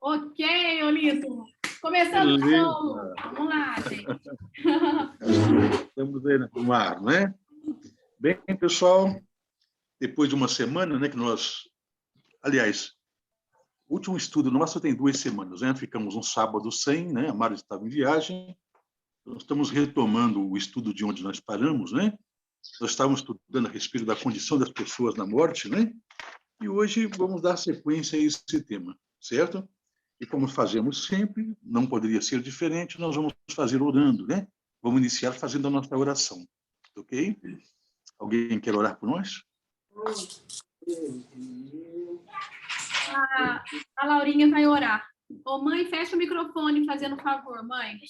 Ok, Olito. Começando o show. Vamos lá, gente. Estamos aí no ar, né? Bem, pessoal, depois de uma semana, né, que nós... Aliás, o último estudo nosso tem 2 semanas, né? Ficamos um sábado sem, né? A Mari estava em viagem. Nós estamos retomando o estudo de onde nós paramos, né? Nós estávamos estudando a respeito da condição das pessoas na morte, né? E hoje vamos dar sequência a esse tema, certo? E como fazemos sempre, não poderia ser diferente, nós vamos fazer orando, né? Vamos iniciar fazendo a nossa oração, ok? Alguém quer orar por nós? A Laurinha vai orar. Ô, mãe, fecha o microfone, fazendo um favor, mãe.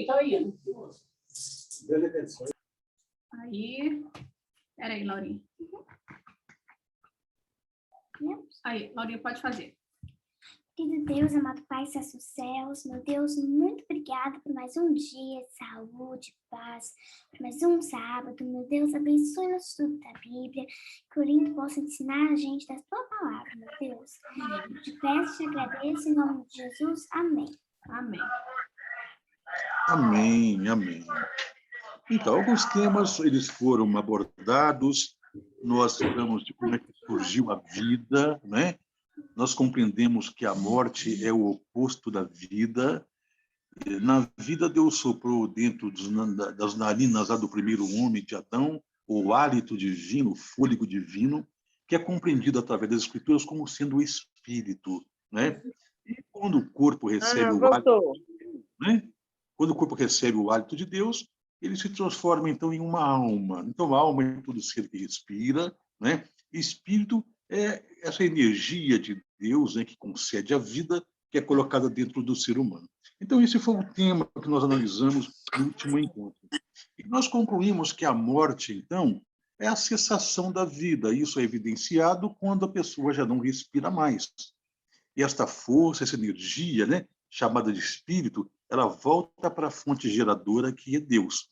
Tá indo. Aí. Peraí, Laurinha. Aí, Laurinha, pode fazer. Querido Deus, amado Pai, estás nos céus, meu Deus, muito obrigada por mais um dia de saúde, paz, por mais um sábado, meu Deus, abençoe nosso estudo da Bíblia, que o lindo possa ensinar a gente da tua palavra, meu Deus. Te peço, te agradeço, em nome de Jesus, amém. Amém. Amém, amém. Então, alguns temas, eles foram abordados, nós falamos de como é que surgiu a vida, né? Nós compreendemos que a morte é o oposto da vida. Na vida, Deus soprou dentro das narinas lá do primeiro homem, de Adão, o hálito divino, o fôlego divino, que é compreendido através das Escrituras como sendo o espírito, né? E quando o corpo recebe o hálito, né? Quando o corpo recebe o hálito de Deus, ele se transforma, então, em uma alma. Então, a alma é todo ser que respira, né? Espírito é essa energia de Deus, né, que concede a vida, que é colocada dentro do ser humano. Então, esse foi o tema que nós analisamos no último encontro. E nós concluímos que a morte, então, é a cessação da vida. Isso é evidenciado quando a pessoa já não respira mais. E esta força, essa energia, né, chamada de espírito, ela volta para a fonte geradora, que é Deus.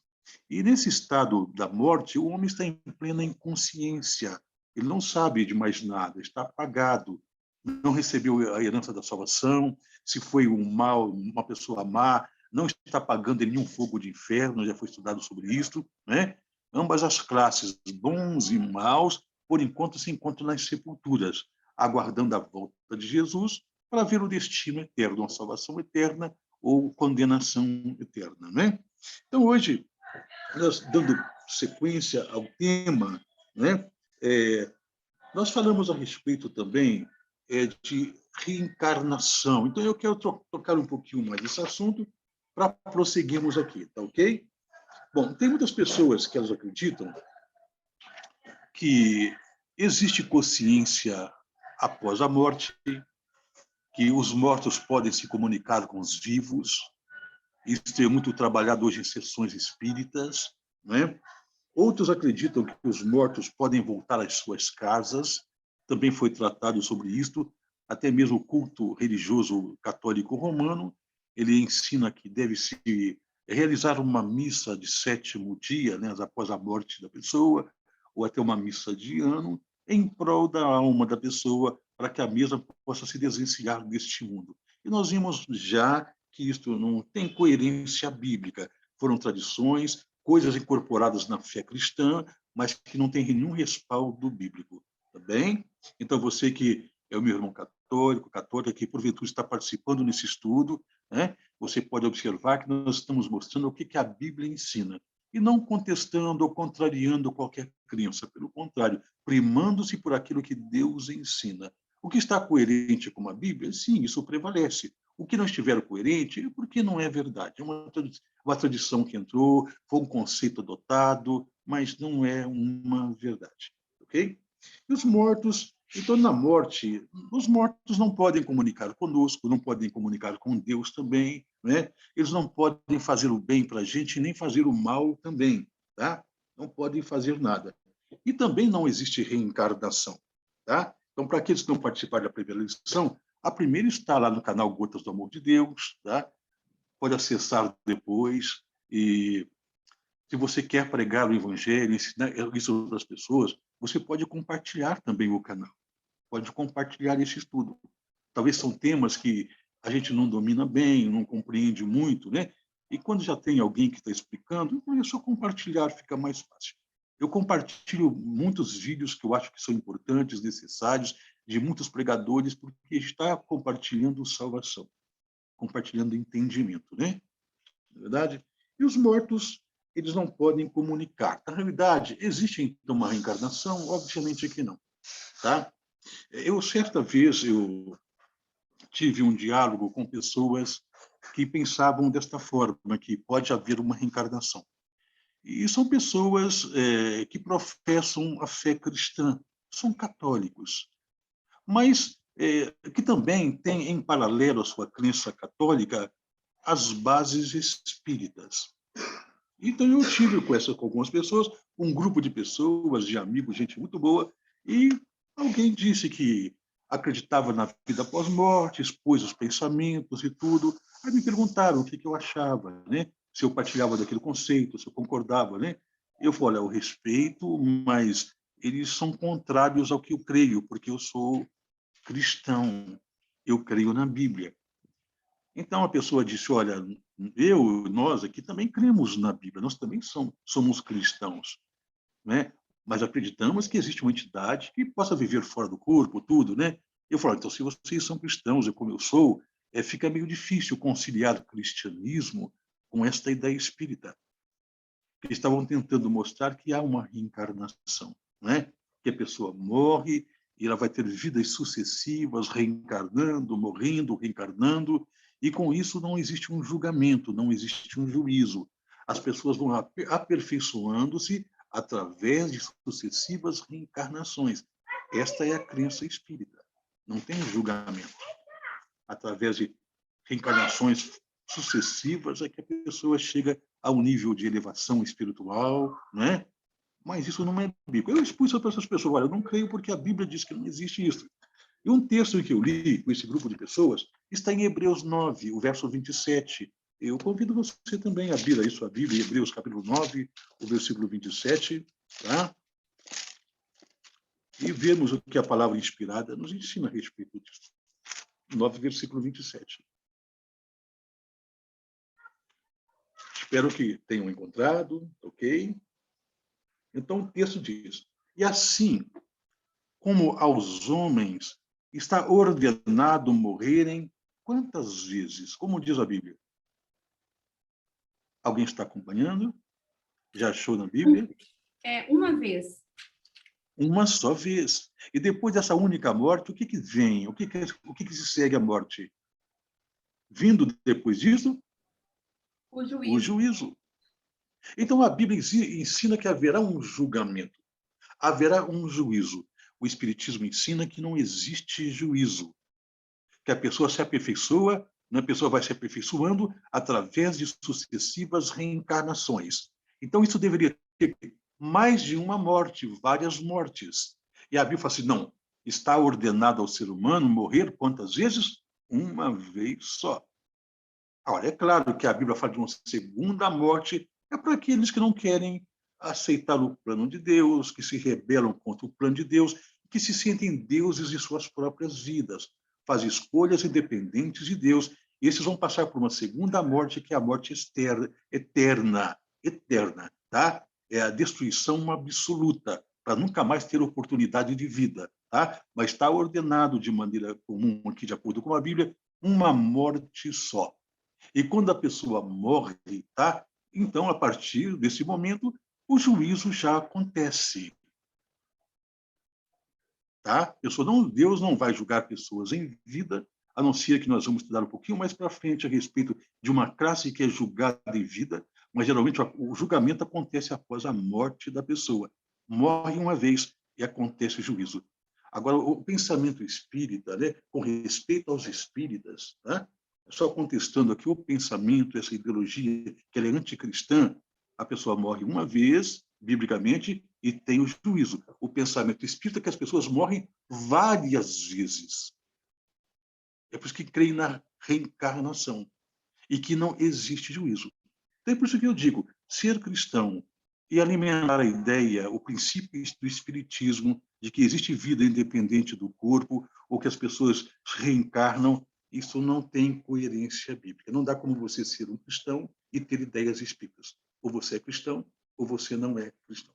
E nesse estado da morte, o homem está em plena inconsciência. Ele não sabe de mais nada, está apagado, não recebeu a herança da salvação, se foi um mal, uma pessoa má, não está pagando em nenhum fogo de inferno, já foi estudado sobre isso, né? Ambas as classes, bons e maus, por enquanto se encontram nas sepulturas, aguardando a volta de Jesus para ver o destino eterno, a salvação eterna ou condenação eterna, né? Então, hoje, nós dando sequência ao tema, né? Nós falamos a respeito também de reencarnação. Então, eu quero tocar um pouquinho mais desse assunto para prosseguirmos aqui, tá ok? Bom, tem muitas pessoas que elas acreditam que existe consciência após a morte, que os mortos podem se comunicar com os vivos. Isso é muito trabalhado hoje em sessões espíritas, né? Outros acreditam que os mortos podem voltar às suas casas. Também foi tratado sobre isto. Até mesmo o culto religioso católico romano, ele ensina que deve-se realizar uma missa de 7º dia, né, após a morte da pessoa, ou até uma missa de ano, em prol da alma da pessoa, para que a mesma possa se desvencilhar deste mundo. E nós vimos já que isto não tem coerência bíblica. Foram tradições, coisas incorporadas na fé cristã, mas que não tem nenhum respaldo bíblico. Tá bem? Então, você que é o meu irmão católico, católica, que porventura está participando nesse estudo, né? Você pode observar que nós estamos mostrando o que a Bíblia ensina, e não contestando ou contrariando qualquer crença, pelo contrário, primando-se por aquilo que Deus ensina. O que está coerente com a Bíblia, sim, isso prevalece. O que não estiver coerente é porque não é verdade. É uma tradição que entrou, foi um conceito adotado, mas não é uma verdade. Ok? E os mortos, então, na morte, os mortos não podem comunicar conosco, não podem comunicar com Deus também, né? Eles não podem fazer o bem para a gente, nem fazer o mal também, tá? Não podem fazer nada. E também não existe reencarnação, tá? Então, para aqueles que não participaram da primeira lição, a primeira está lá no canal Gotas do Amor de Deus, tá? Pode acessar depois. E se você quer pregar o evangelho, ensinar isso para as pessoas, você pode compartilhar também o canal. Pode compartilhar esse estudo. talvez são temas que a gente não domina bem, não compreende muito, né? E quando já tem alguém que está explicando, então é só compartilhar, fica mais fácil. Eu compartilho muitos vídeos que eu acho que são importantes, necessários, de muitos pregadores, porque está compartilhando salvação, compartilhando entendimento, né? Na verdade? E os mortos, eles não podem comunicar. Na realidade, existe então uma reencarnação? Obviamente que não, tá? Certa vez, eu tive um diálogo com pessoas que pensavam desta forma, que pode haver uma reencarnação. E são pessoas que professam a fé cristã, são católicos, mas que também têm, em paralelo à sua crença católica, as bases espíritas. Então, eu tive com algumas pessoas, um grupo de pessoas, de amigos, gente muito boa, e alguém disse que acreditava na vida pós-morte, expôs os pensamentos e tudo. Aí me perguntaram o que eu achava, né? Se eu partilhava daquele conceito, se eu concordava, né? Eu falei, olha, eu respeito, mas eles são contrários ao que eu creio, porque eu sou cristão, eu creio na Bíblia. Então a pessoa disse, olha, nós aqui também cremos na Bíblia, nós também somos cristãos, né? Mas acreditamos que existe uma entidade que possa viver fora do corpo, tudo, né? Eu falo, então se vocês são cristãos, como eu sou, fica meio difícil conciliar o cristianismo com esta ideia espírita. Eles estavam tentando mostrar que há uma reencarnação, né? Que a pessoa morre e ela vai ter vidas sucessivas, reencarnando, morrendo, reencarnando, e com isso não existe um julgamento, não existe um juízo. As pessoas vão aperfeiçoando-se através de sucessivas reencarnações. Esta é a crença espírita. Não tem julgamento. Através de reencarnações sucessivas é que a pessoa chega a um nível de elevação espiritual, né? Mas isso não é bíblico. Eu expus para essas pessoas, olha, eu não creio porque a Bíblia diz que não existe isso. E um texto que eu li com esse grupo de pessoas está em Hebreus 9, o verso 27. Eu convido você também a abrir aí sua Bíblia, Hebreus capítulo 9, o versículo 27, tá? E vemos o que a palavra inspirada nos ensina a respeito disso. 9, versículo 27. Espero que tenham encontrado, ok? Então, o texto diz, e assim como aos homens está ordenado morrerem, quantas vezes? Como diz a Bíblia? Alguém está acompanhando? Já achou na Bíblia? Uma vez. Uma só vez. E depois dessa única morte, o que vem? O que se segue à morte? Vindo depois disso? O juízo. O juízo. Então, a Bíblia ensina que haverá um julgamento, haverá um juízo. O Espiritismo ensina que não existe juízo, que a pessoa se aperfeiçoa, a pessoa vai se aperfeiçoando através de sucessivas reencarnações. Então, isso deveria ter mais de uma morte, várias mortes. E a Bíblia fala assim, não, está ordenado ao ser humano morrer quantas vezes? Uma vez só. Agora, é claro que a Bíblia fala de uma segunda morte, é para aqueles que não querem aceitar o plano de Deus, que se rebelam contra o plano de Deus, que se sentem deuses de suas próprias vidas, fazem escolhas independentes de Deus, e esses vão passar por uma segunda morte, que é a morte eterna, tá? É a destruição absoluta, para nunca mais ter oportunidade de vida, tá? Mas está ordenado de maneira comum, aqui de acordo com a Bíblia, uma morte só. E quando a pessoa morre, tá? Então, a partir desse momento, o juízo já acontece. Tá? Deus não vai julgar pessoas em vida, a não ser que nós vamos estudar um pouquinho mais para frente a respeito de uma classe que é julgada em vida, mas geralmente o julgamento acontece após a morte da pessoa. Morre uma vez e acontece o juízo. Agora, o pensamento espírita, né, com respeito aos espíritas, tá? Só contestando aqui o pensamento, essa ideologia, que ela é anticristã, a pessoa morre uma vez, biblicamente, e tem o juízo. O pensamento espírita é que as pessoas morrem várias vezes. É por isso que creem na reencarnação e que não existe juízo. Então é por isso que eu digo, ser cristão e alimentar a ideia, o princípio do espiritismo de que existe vida independente do corpo, ou que as pessoas reencarnam. Isso não tem coerência bíblica. Não dá como você ser um cristão e ter ideias espíritas. Ou você é cristão, ou você não é cristão.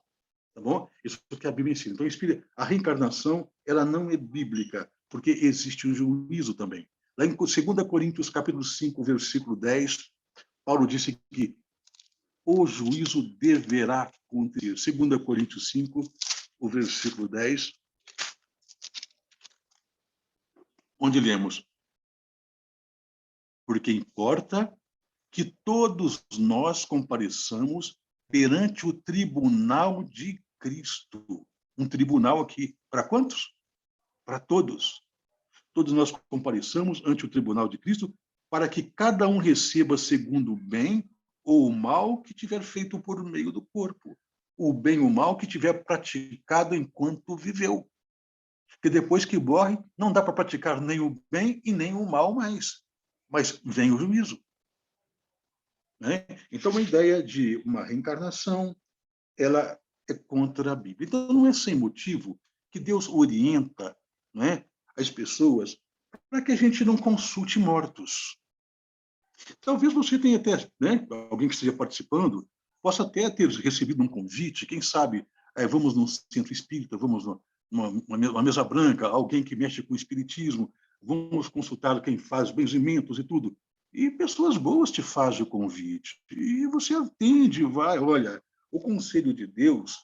Tá bom? Isso é o que a Bíblia ensina. Então, a reencarnação, ela não é bíblica, porque existe um juízo também. Lá em 2 Coríntios, capítulo 5, versículo 10, Paulo disse que o juízo deverá acontecer. 2 Coríntios 5, o versículo 10, onde lemos: porque importa que todos nós compareçamos perante o tribunal de Cristo. Um tribunal aqui, para quantos? Para todos. Todos nós compareçamos ante o tribunal de Cristo para que cada um receba segundo o bem ou o mal que tiver feito por meio do corpo. O bem ou o mal que tiver praticado enquanto viveu. Porque depois que morre, não dá para praticar nem o bem e nem o mal mais. Mas vem o juízo. Né? Então, a ideia de uma reencarnação, ela é contra a Bíblia. Então, não é sem motivo que Deus orienta, né, as pessoas para que a gente não consulte mortos. Talvez você tenha até, né, alguém que esteja participando, possa até ter recebido um convite, quem sabe, vamos num centro espírita, vamos numa mesa branca, alguém que mexe com o espiritismo, vamos consultar quem faz benzimentos e tudo. E pessoas boas te fazem o convite. E você atende, vai. Olha, o conselho de Deus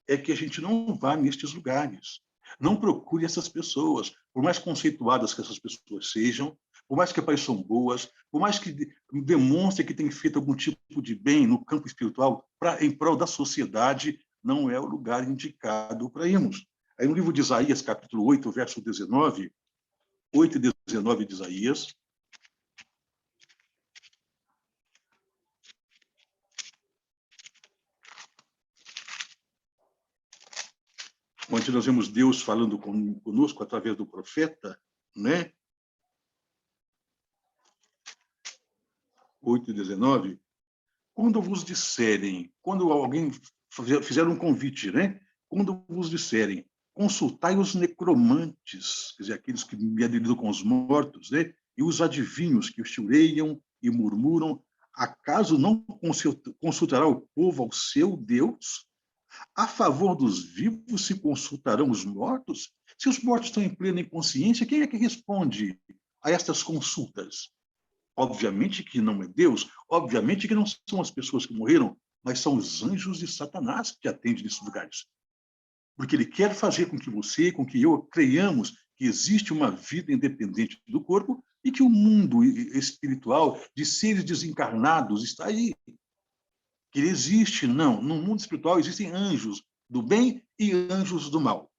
é que a gente não vá nestes lugares. Não procure essas pessoas, por mais conceituadas que essas pessoas sejam, por mais que pareçam boas, por mais que demonstre que tem feito algum tipo de bem no campo espiritual em prol da sociedade, não é o lugar indicado para irmos. Aí no livro de Isaías, capítulo 8, verso 19, 8 e 19 de Isaías, onde nós vemos Deus falando conosco através do profeta, né? 8 e 19, quando vos disserem, quando alguém fizer um convite, né? Quando vos disserem, consultai os necromantes, quer dizer, aqueles que me aderiram com os mortos, né? E os adivinhos que chureiam e murmuram, acaso não consultará o povo ao seu Deus? A favor dos vivos se consultarão os mortos? Se os mortos estão em plena inconsciência, quem é que responde a estas consultas? Obviamente que não é Deus, obviamente que não são as pessoas que morreram, mas são os anjos de Satanás que atendem nesses lugares. Porque ele quer fazer com que você, com que eu, creiamos que existe uma vida independente do corpo e que o mundo espiritual de seres desencarnados está aí. Que ele existe, não. No mundo espiritual existem anjos do bem e anjos do mal.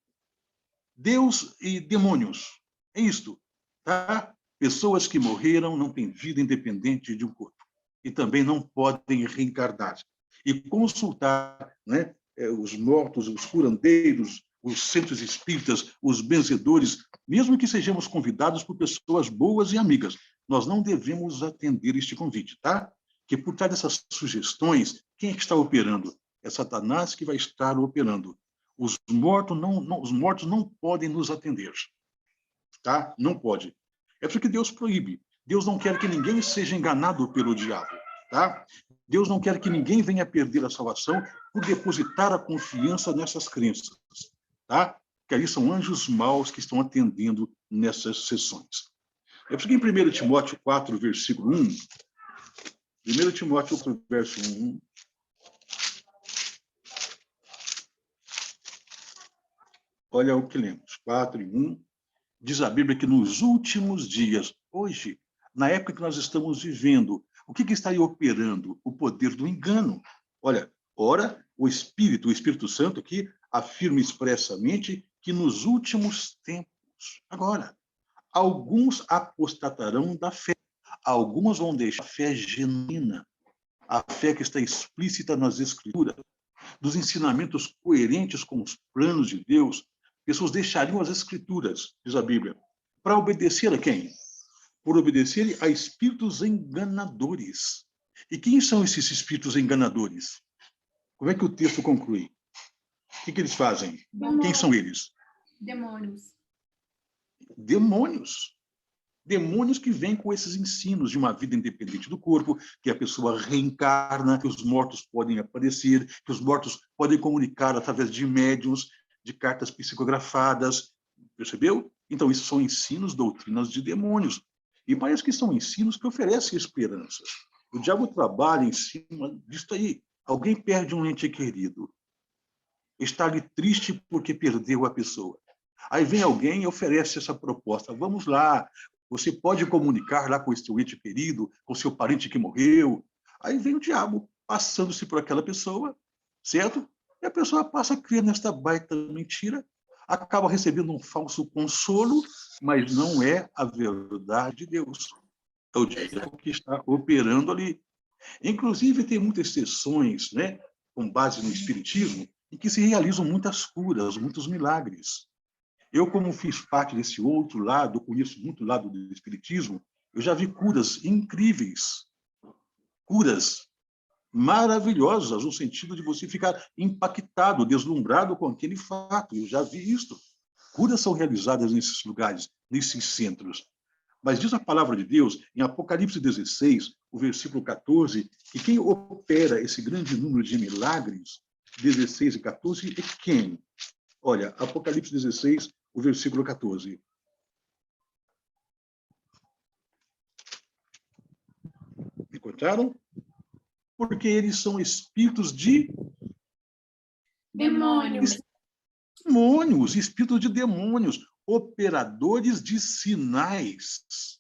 Deus e demônios. É isto, tá? Pessoas que morreram não têm vida independente de um corpo. E também não podem reencarnar. E consultar, né, os mortos, os curandeiros, os centros espíritas, os benzedores, mesmo que sejamos convidados por pessoas boas e amigas, nós não devemos atender este convite, tá? Que por trás dessas sugestões, quem é que está operando? É Satanás que vai estar operando. Os mortos não podem nos atender, tá? Não pode. É porque Deus proíbe. Deus não quer que ninguém seja enganado pelo diabo, tá? Deus não quer que ninguém venha perder a salvação por depositar a confiança nessas crenças, tá? Que ali são anjos maus que estão atendendo nessas sessões. É porque em 1 Timóteo 4, versículo 1, 1 Timóteo 4, verso 1, olha o que lemos, 4 e 1, diz a Bíblia que nos últimos dias, hoje, na época que nós estamos vivendo, o que está aí operando? O poder do engano. Olha, ora, o Espírito Santo aqui afirma expressamente que nos últimos tempos, agora, alguns apostatarão da fé, alguns vão deixar a fé genuína, a fé que está explícita nas Escrituras, dos ensinamentos coerentes com os planos de Deus. Pessoas deixariam as Escrituras, diz a Bíblia, para obedecer a quem? Por obedecerem a espíritos enganadores. E quem são esses espíritos enganadores? Como é que o texto conclui? O que eles fazem? Demônios. Quem são eles? Demônios. Demônios. Demônios que vêm com esses ensinos de uma vida independente do corpo, que a pessoa reencarna, que os mortos podem aparecer, que os mortos podem comunicar através de médiuns, de cartas psicografadas. Percebeu? Então, isso são ensinos, doutrinas de demônios. E parece que são ensinos que oferecem esperanças. O diabo trabalha em cima disso aí. Alguém perde um ente querido. Está ali triste porque perdeu a pessoa. Aí vem alguém e oferece essa proposta. Vamos lá, você pode comunicar lá com o seu ente querido, com o seu parente que morreu. Aí vem o diabo passando-se por aquela pessoa, certo? E a pessoa passa a crer nesta baita mentira, acaba recebendo um falso consolo, mas não é a verdade de Deus. É o diabo que está operando ali. Inclusive, tem muitas sessões, né, com base no espiritismo, em que se realizam muitas curas, muitos milagres. Eu, como fiz parte desse outro lado, conheço muito o lado do espiritismo, eu já vi curas incríveis, curas maravilhosas, no sentido de você ficar impactado, deslumbrado com aquele fato. Eu já vi isso. Curas são realizadas nesses lugares, nesses centros. Mas diz a palavra de Deus, em Apocalipse 16, o versículo 14, que quem opera esse grande número de milagres, 16 e 14, é quem? Olha, Apocalipse 16, o versículo 14. Encontraram? Porque eles são espíritos de Demônios. demônios, espíritos de demônios, operadores de sinais.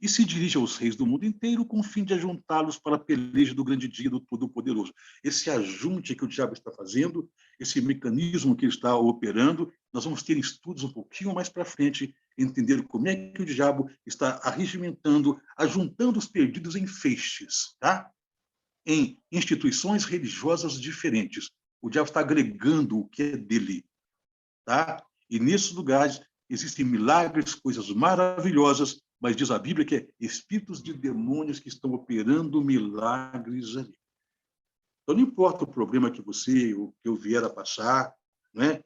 E se dirige aos reis do mundo inteiro com o fim de ajuntá-los para a peleja do grande dia do Todo-Poderoso. Esse ajunte que o diabo está fazendo, esse mecanismo que ele está operando, nós vamos ter estudos um pouquinho mais para frente, entender como é que o diabo está arregimentando, ajuntando os perdidos em feixes, tá? Em instituições religiosas diferentes. O diabo está agregando o que é dele, tá? E nesses lugares existem milagres, coisas maravilhosas, mas diz a Bíblia que é espíritos de demônios que estão operando milagres ali. Então, não importa o problema que você, o que eu vier a passar, né?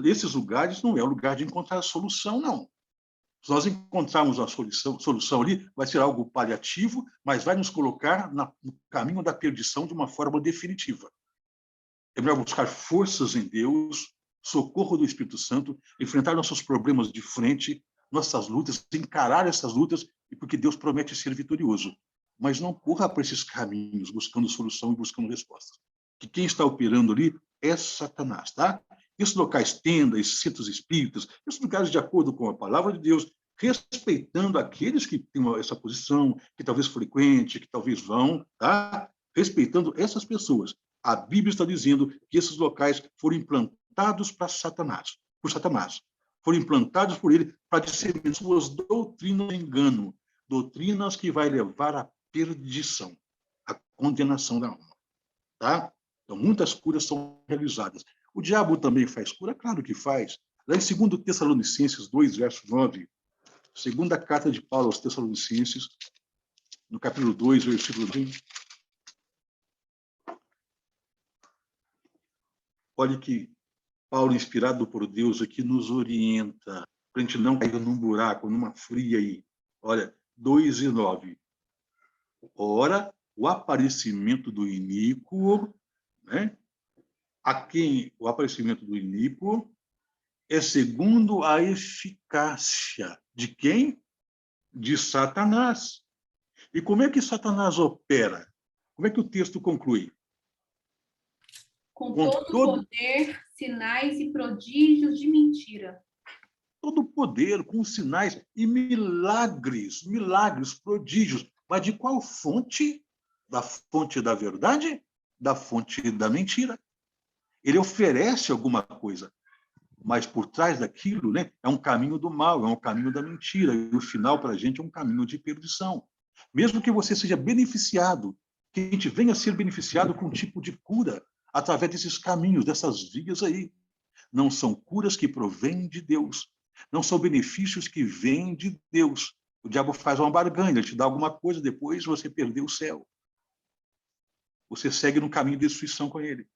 Esses lugares não é o lugar de encontrar a solução, não. Se nós encontrarmos a solução ali, vai ser algo paliativo, mas vai nos colocar no caminho da perdição de uma forma definitiva. É melhor buscar forças em Deus, socorro do Espírito Santo, enfrentar nossos problemas de frente, nossas lutas, encarar essas lutas, e porque Deus promete ser vitorioso. Mas não corra por esses caminhos, buscando solução e buscando respostas. Que quem está operando ali é Satanás, tá? Esses locais, tendas, centros espíritas, esses lugares de acordo com a palavra de Deus, respeitando aqueles que têm essa posição, que talvez frequente, que talvez vão, tá? Respeitando essas pessoas. A Bíblia está dizendo que esses locais foram implantados para Satanás, por Satanás. Foram implantados por ele para disseminar suas doutrinas de engano, doutrinas que vai levar à perdição, à condenação da alma. Tá? Então, muitas curas são realizadas. O diabo também faz cura? Claro que faz. Lá em 2 Tessalonicenses 2, verso 9, segunda carta de Paulo aos Tessalonicenses, no capítulo 2, versículo 20, olha que Paulo, inspirado por Deus, aqui nos orienta para a gente não cair num buraco, numa fria aí. Olha, 2 e 9. Ora, o aparecimento do iníquo, né? A quem o aparecimento do iníquo é segundo a eficácia de quem? De Satanás. E como é que Satanás opera? Como é que o texto conclui? Com todo poder, sinais e prodígios de mentira. Todo poder, com sinais e milagres, milagres, prodígios. Mas de qual fonte? Da fonte da verdade? Da fonte da mentira. Ele oferece alguma coisa, mas por trás daquilo, né, é um caminho do mal, é um caminho da mentira. E o final, para a gente, é um caminho de perdição. Mesmo que você seja beneficiado, que a gente venha a ser beneficiado com um tipo de cura, através desses caminhos, dessas vias aí. Não são curas que provêm de Deus. Não são benefícios que vêm de Deus. O diabo faz uma barganha, ele te dá alguma coisa, depois você perdeu o céu. Você segue no caminho de destruição com ele.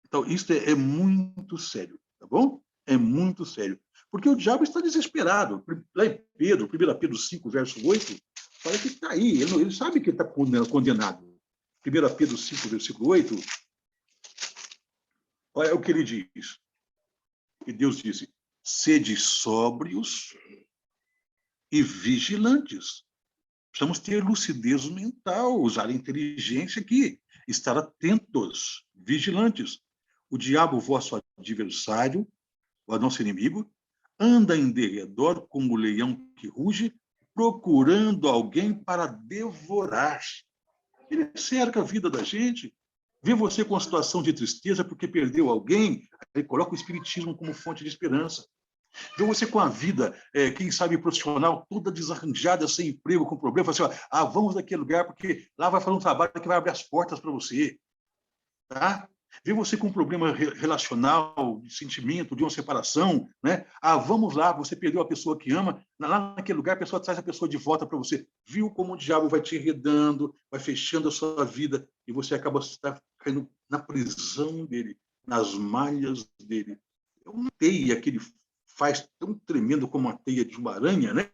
Então, isso é muito sério, tá bom? É muito sério. Porque o diabo está desesperado. Lá em Pedro, 1 Pedro 5, verso 8, fala que está aí, ele sabe que ele está condenado. 1 Pedro 5, versículo 8, olha o que ele diz. E Deus disse, sede sóbrios e vigilantes. Precisamos ter lucidez mental, usar a inteligência aqui, estar atentos, vigilantes. O diabo, vosso adversário, o nosso inimigo, anda em derredor como o leão que ruge, procurando alguém para devorar. Ele cerca a vida da gente, vê você com uma situação de tristeza porque perdeu alguém, ele coloca o espiritismo como fonte de esperança. Vê você com a vida, quem sabe profissional, toda desarranjada, sem emprego, com problema, fala assim, vamos naquele lugar porque lá vai fazer um trabalho que vai abrir as portas para você. Tá? Vê você com um problema relacional, de sentimento, de uma separação, né? Vamos lá, você perdeu a pessoa que ama, lá naquele lugar a pessoa traz a pessoa de volta para você. Viu como o diabo vai te enredando, vai fechando a sua vida e você acaba caindo na prisão dele, nas malhas dele. É uma teia que ele faz tão tremendo como uma teia de uma aranha, né?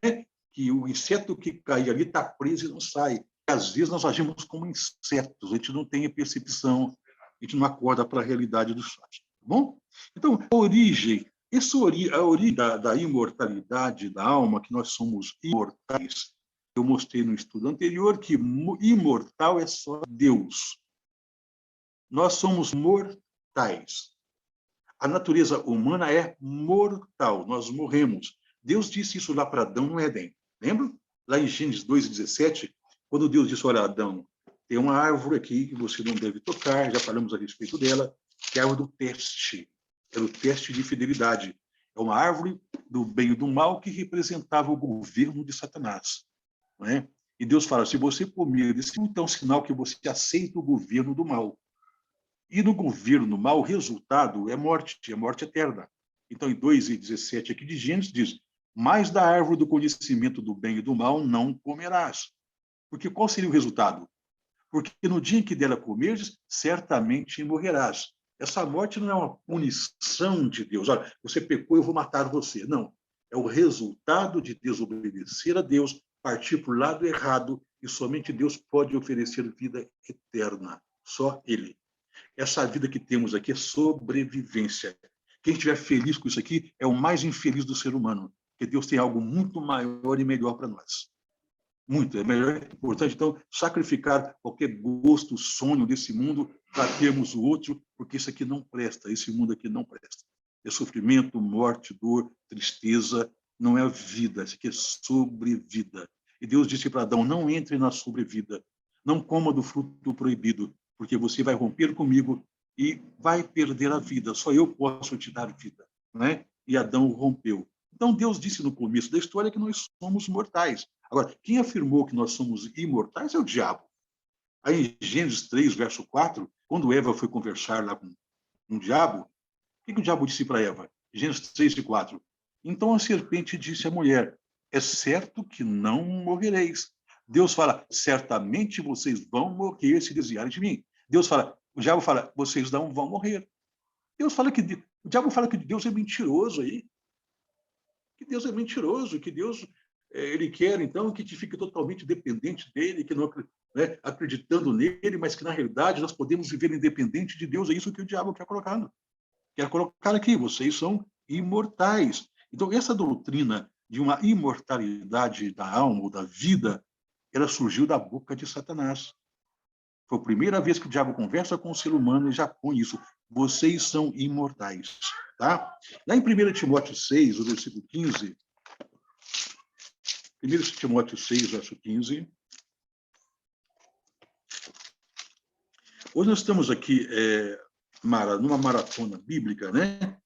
Que o inseto que cai ali está preso e não sai. Às vezes nós agimos como insetos, a gente não tem a percepção, a gente não acorda para a realidade dos fatos, tá bom? Então, a origem da imortalidade da alma, que nós somos imortais, eu mostrei no estudo anterior que imortal é só Deus. Nós somos mortais. A natureza humana é mortal, nós morremos. Deus disse isso lá para Adão no Éden, lembra? Lá em Gênesis 2:17, quando Deus disse, olha, Adão, tem uma árvore aqui que você não deve tocar, já falamos a respeito dela, que é a árvore do teste. Era o teste de fidelidade. É uma árvore do bem e do mal que representava o governo de Satanás. Não é? E Deus fala, se você comer desse fruto, é um sinal que você aceita o governo do mal. E no governo mal, o resultado é morte eterna. Então, em 2:17 aqui de Gênesis, diz, mas da árvore do conhecimento do bem e do mal não comerás. Porque qual seria o resultado? Porque no dia em que dela comeres, certamente morrerás. Essa morte não é uma punição de Deus. Olha, você pecou, eu vou matar você. Não. É o resultado de desobedecer a Deus, partir para o lado errado, e somente Deus pode oferecer vida eterna. Só Ele. Essa vida que temos aqui é sobrevivência. Quem estiver feliz com isso aqui é o mais infeliz do ser humano, porque Deus tem algo muito maior e melhor para nós. Muito, é melhor, é importante, então, sacrificar qualquer gosto, sonho desse mundo para termos o outro, porque isso aqui não presta, esse mundo aqui não presta. É sofrimento, morte, dor, tristeza, não é vida, isso aqui é sobrevida. E Deus disse para Adão, não entre na sobrevida, não coma do fruto proibido, porque você vai romper comigo e vai perder a vida, só eu posso te dar vida. Né? E Adão rompeu. Então, Deus disse no começo da história que nós somos mortais. Agora, quem afirmou que nós somos imortais é o diabo. Aí, em Gênesis 3, verso 4, quando Eva foi conversar lá com o diabo, o que o diabo disse para Eva? Gênesis 3, 4. Então a serpente disse à mulher, é certo que não morrereis. Deus fala, certamente vocês vão morrer se desviarem de mim. Deus fala, o diabo fala, vocês não vão morrer. O diabo fala que Deus é mentiroso aí. Que Deus é mentiroso, que Deus ele quer, então, que te fique totalmente dependente dele, que não, né, acreditando nele, mas que, na realidade, nós podemos viver independente de Deus. É isso que o diabo quer colocar. Quer colocar aqui, vocês são imortais. Então, essa doutrina de uma imortalidade da alma ou da vida, ela surgiu da boca de Satanás. Foi a primeira vez que o diabo conversa com o ser humano e já põe isso. Vocês são imortais. Tá? Lá em 1 Timóteo 6, o versículo 15, 1 Timóteo 6, verso 15. Hoje nós estamos aqui numa maratona bíblica, né?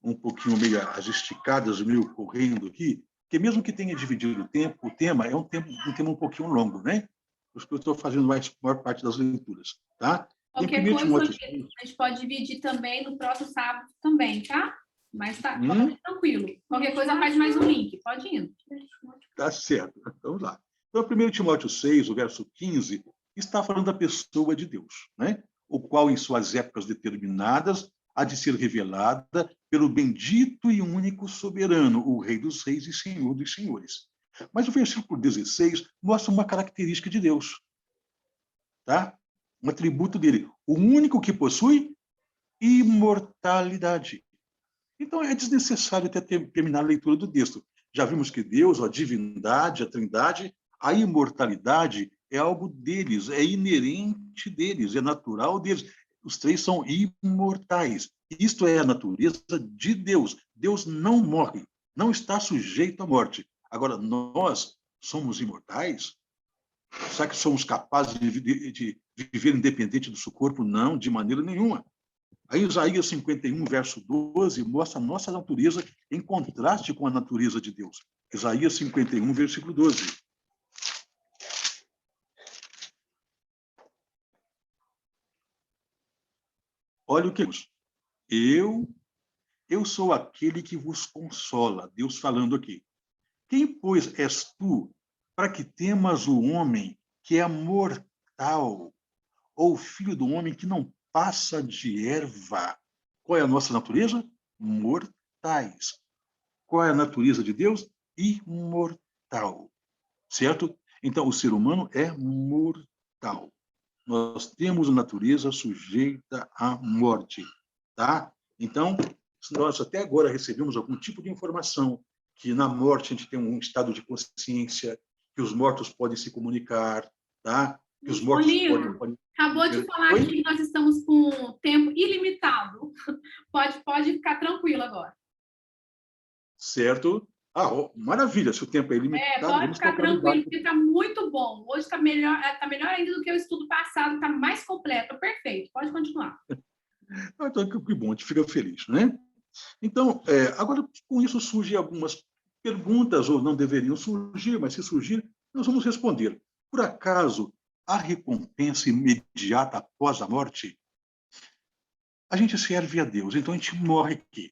Um pouquinho meio as esticadas, meio correndo aqui, porque mesmo que tenha dividido o tema é um tema um pouquinho longo, né? Por isso que eu estou fazendo a maior parte das leituras, tá? Qualquer coisa, a gente pode dividir também no próximo sábado também, tá? Mas tá tranquilo. Qualquer coisa faz mais um link. Pode ir. Tá certo. Vamos lá. Então, 1 Timóteo 6, o verso 15, está falando da pessoa de Deus, né? O qual, em suas épocas determinadas, há de ser revelada pelo bendito e único soberano, o Rei dos Reis e Senhor dos Senhores. Mas o versículo 16 mostra uma característica de Deus, tá? Um atributo dele. O único que possui imortalidade. Então, é desnecessário até terminar a leitura do texto. Já vimos que Deus, a divindade, a trindade, a imortalidade é algo deles, é inerente deles, é natural deles. Os três são imortais. Isto é a natureza de Deus. Deus não morre, não está sujeito à morte. Agora, nós somos imortais? Será que somos capazes de viver independente do seu corpo? Não, de maneira nenhuma. Aí Isaías 51, verso 12, mostra a nossa natureza em contraste com a natureza de Deus. Isaías 51, versículo 12. Olha o que diz. Eu sou aquele que vos consola. Deus falando aqui. Quem, pois, és tu para que temas o homem que é mortal, ou o filho do homem que não passa de erva? Qual é a nossa natureza? Mortais. Qual é a natureza de Deus? Imortal. Certo? Então, o ser humano é mortal. Nós temos a natureza sujeita à morte. Tá? Então, nós até agora recebemos algum tipo de informação que na morte a gente tem um estado de consciência, que os mortos podem se comunicar, tá? Que os mortos podem... Acabou de falar aqui que nós estamos com tempo ilimitado. Pode ficar tranquilo agora. Certo? Ah, maravilha, se o tempo é ilimitado, pode vamos ficar tranquilo, porque está muito bom. Hoje está melhor ainda do que o estudo passado, está mais completo, perfeito. Pode continuar. Então, que bom, a gente fica feliz, né? Então, agora, com isso surgem algumas perguntas, ou não deveriam surgir, mas se surgir, nós vamos responder. Por acaso, há recompensa imediata após a morte? A gente serve a Deus, então a gente morre aqui,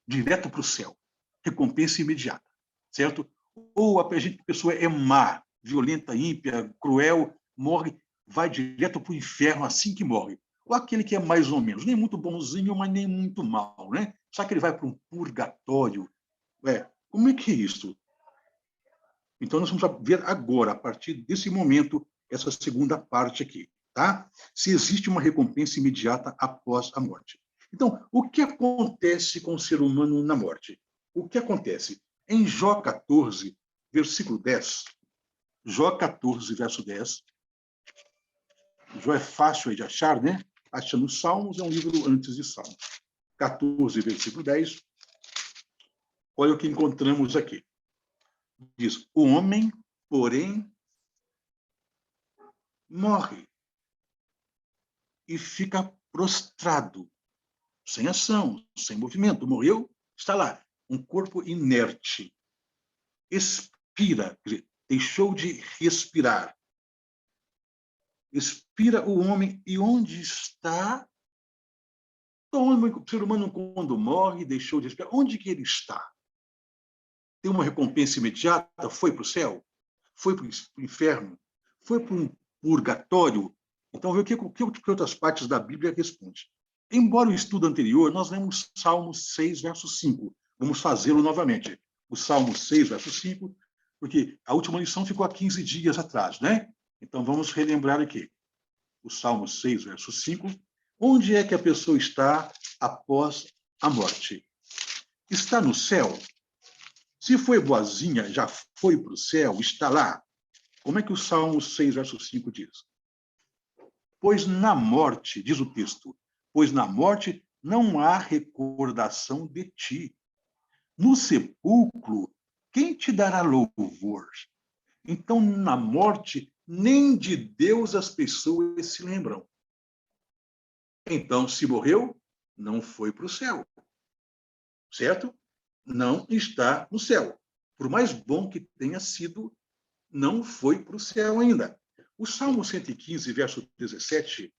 direto para o céu. Recompensa imediata, certo? Ou a pessoa é má, violenta, ímpia, cruel, morre, vai direto para o inferno assim que morre. Ou aquele que é mais ou menos, nem muito bonzinho, mas nem muito mal, né? Só que ele vai para um purgatório. Como é que é isso? Então, nós vamos ver agora, a partir desse momento, essa segunda parte aqui, tá? Se existe uma recompensa imediata após a morte. Então, o que acontece com o ser humano na morte? O que acontece? Em Jó 14, versículo 10, Jó 14, verso 10, Jó é fácil de achar, né? Acha nos Salmos, é um livro antes de Salmos. 14, versículo 10, olha o que encontramos aqui. Diz, o homem, porém, morre e fica prostrado, sem ação, sem movimento. Morreu, está lá, um corpo inerte. Expira, quer dizer, deixou de respirar. Expira o homem, e onde está? O ser humano, quando morre, deixou de respirar, onde que ele está? Tem uma recompensa imediata? Foi para o céu? Foi para o inferno? Foi para um purgatório? Então, vê o que outras partes da Bíblia respondem. Embora o estudo anterior, nós lemos Salmo 6, verso 5. Vamos fazê-lo novamente. O Salmo 6, verso 5, porque a última lição ficou há 15 dias atrás, né? Então, vamos relembrar aqui. O Salmo 6, verso 5. Onde é que a pessoa está após a morte? Está no céu? Se foi boazinha, já foi para o céu, está lá. Como é que o Salmo 6, verso 5 diz? Pois na morte, diz o texto, pois na morte não há recordação de ti. No sepulcro, quem te dará louvor? Então, na morte, nem de Deus as pessoas se lembram. Então, se morreu, não foi para o céu. Certo? Não está no céu. Por mais bom que tenha sido, não foi para o céu ainda. O Salmo 115, verso 17.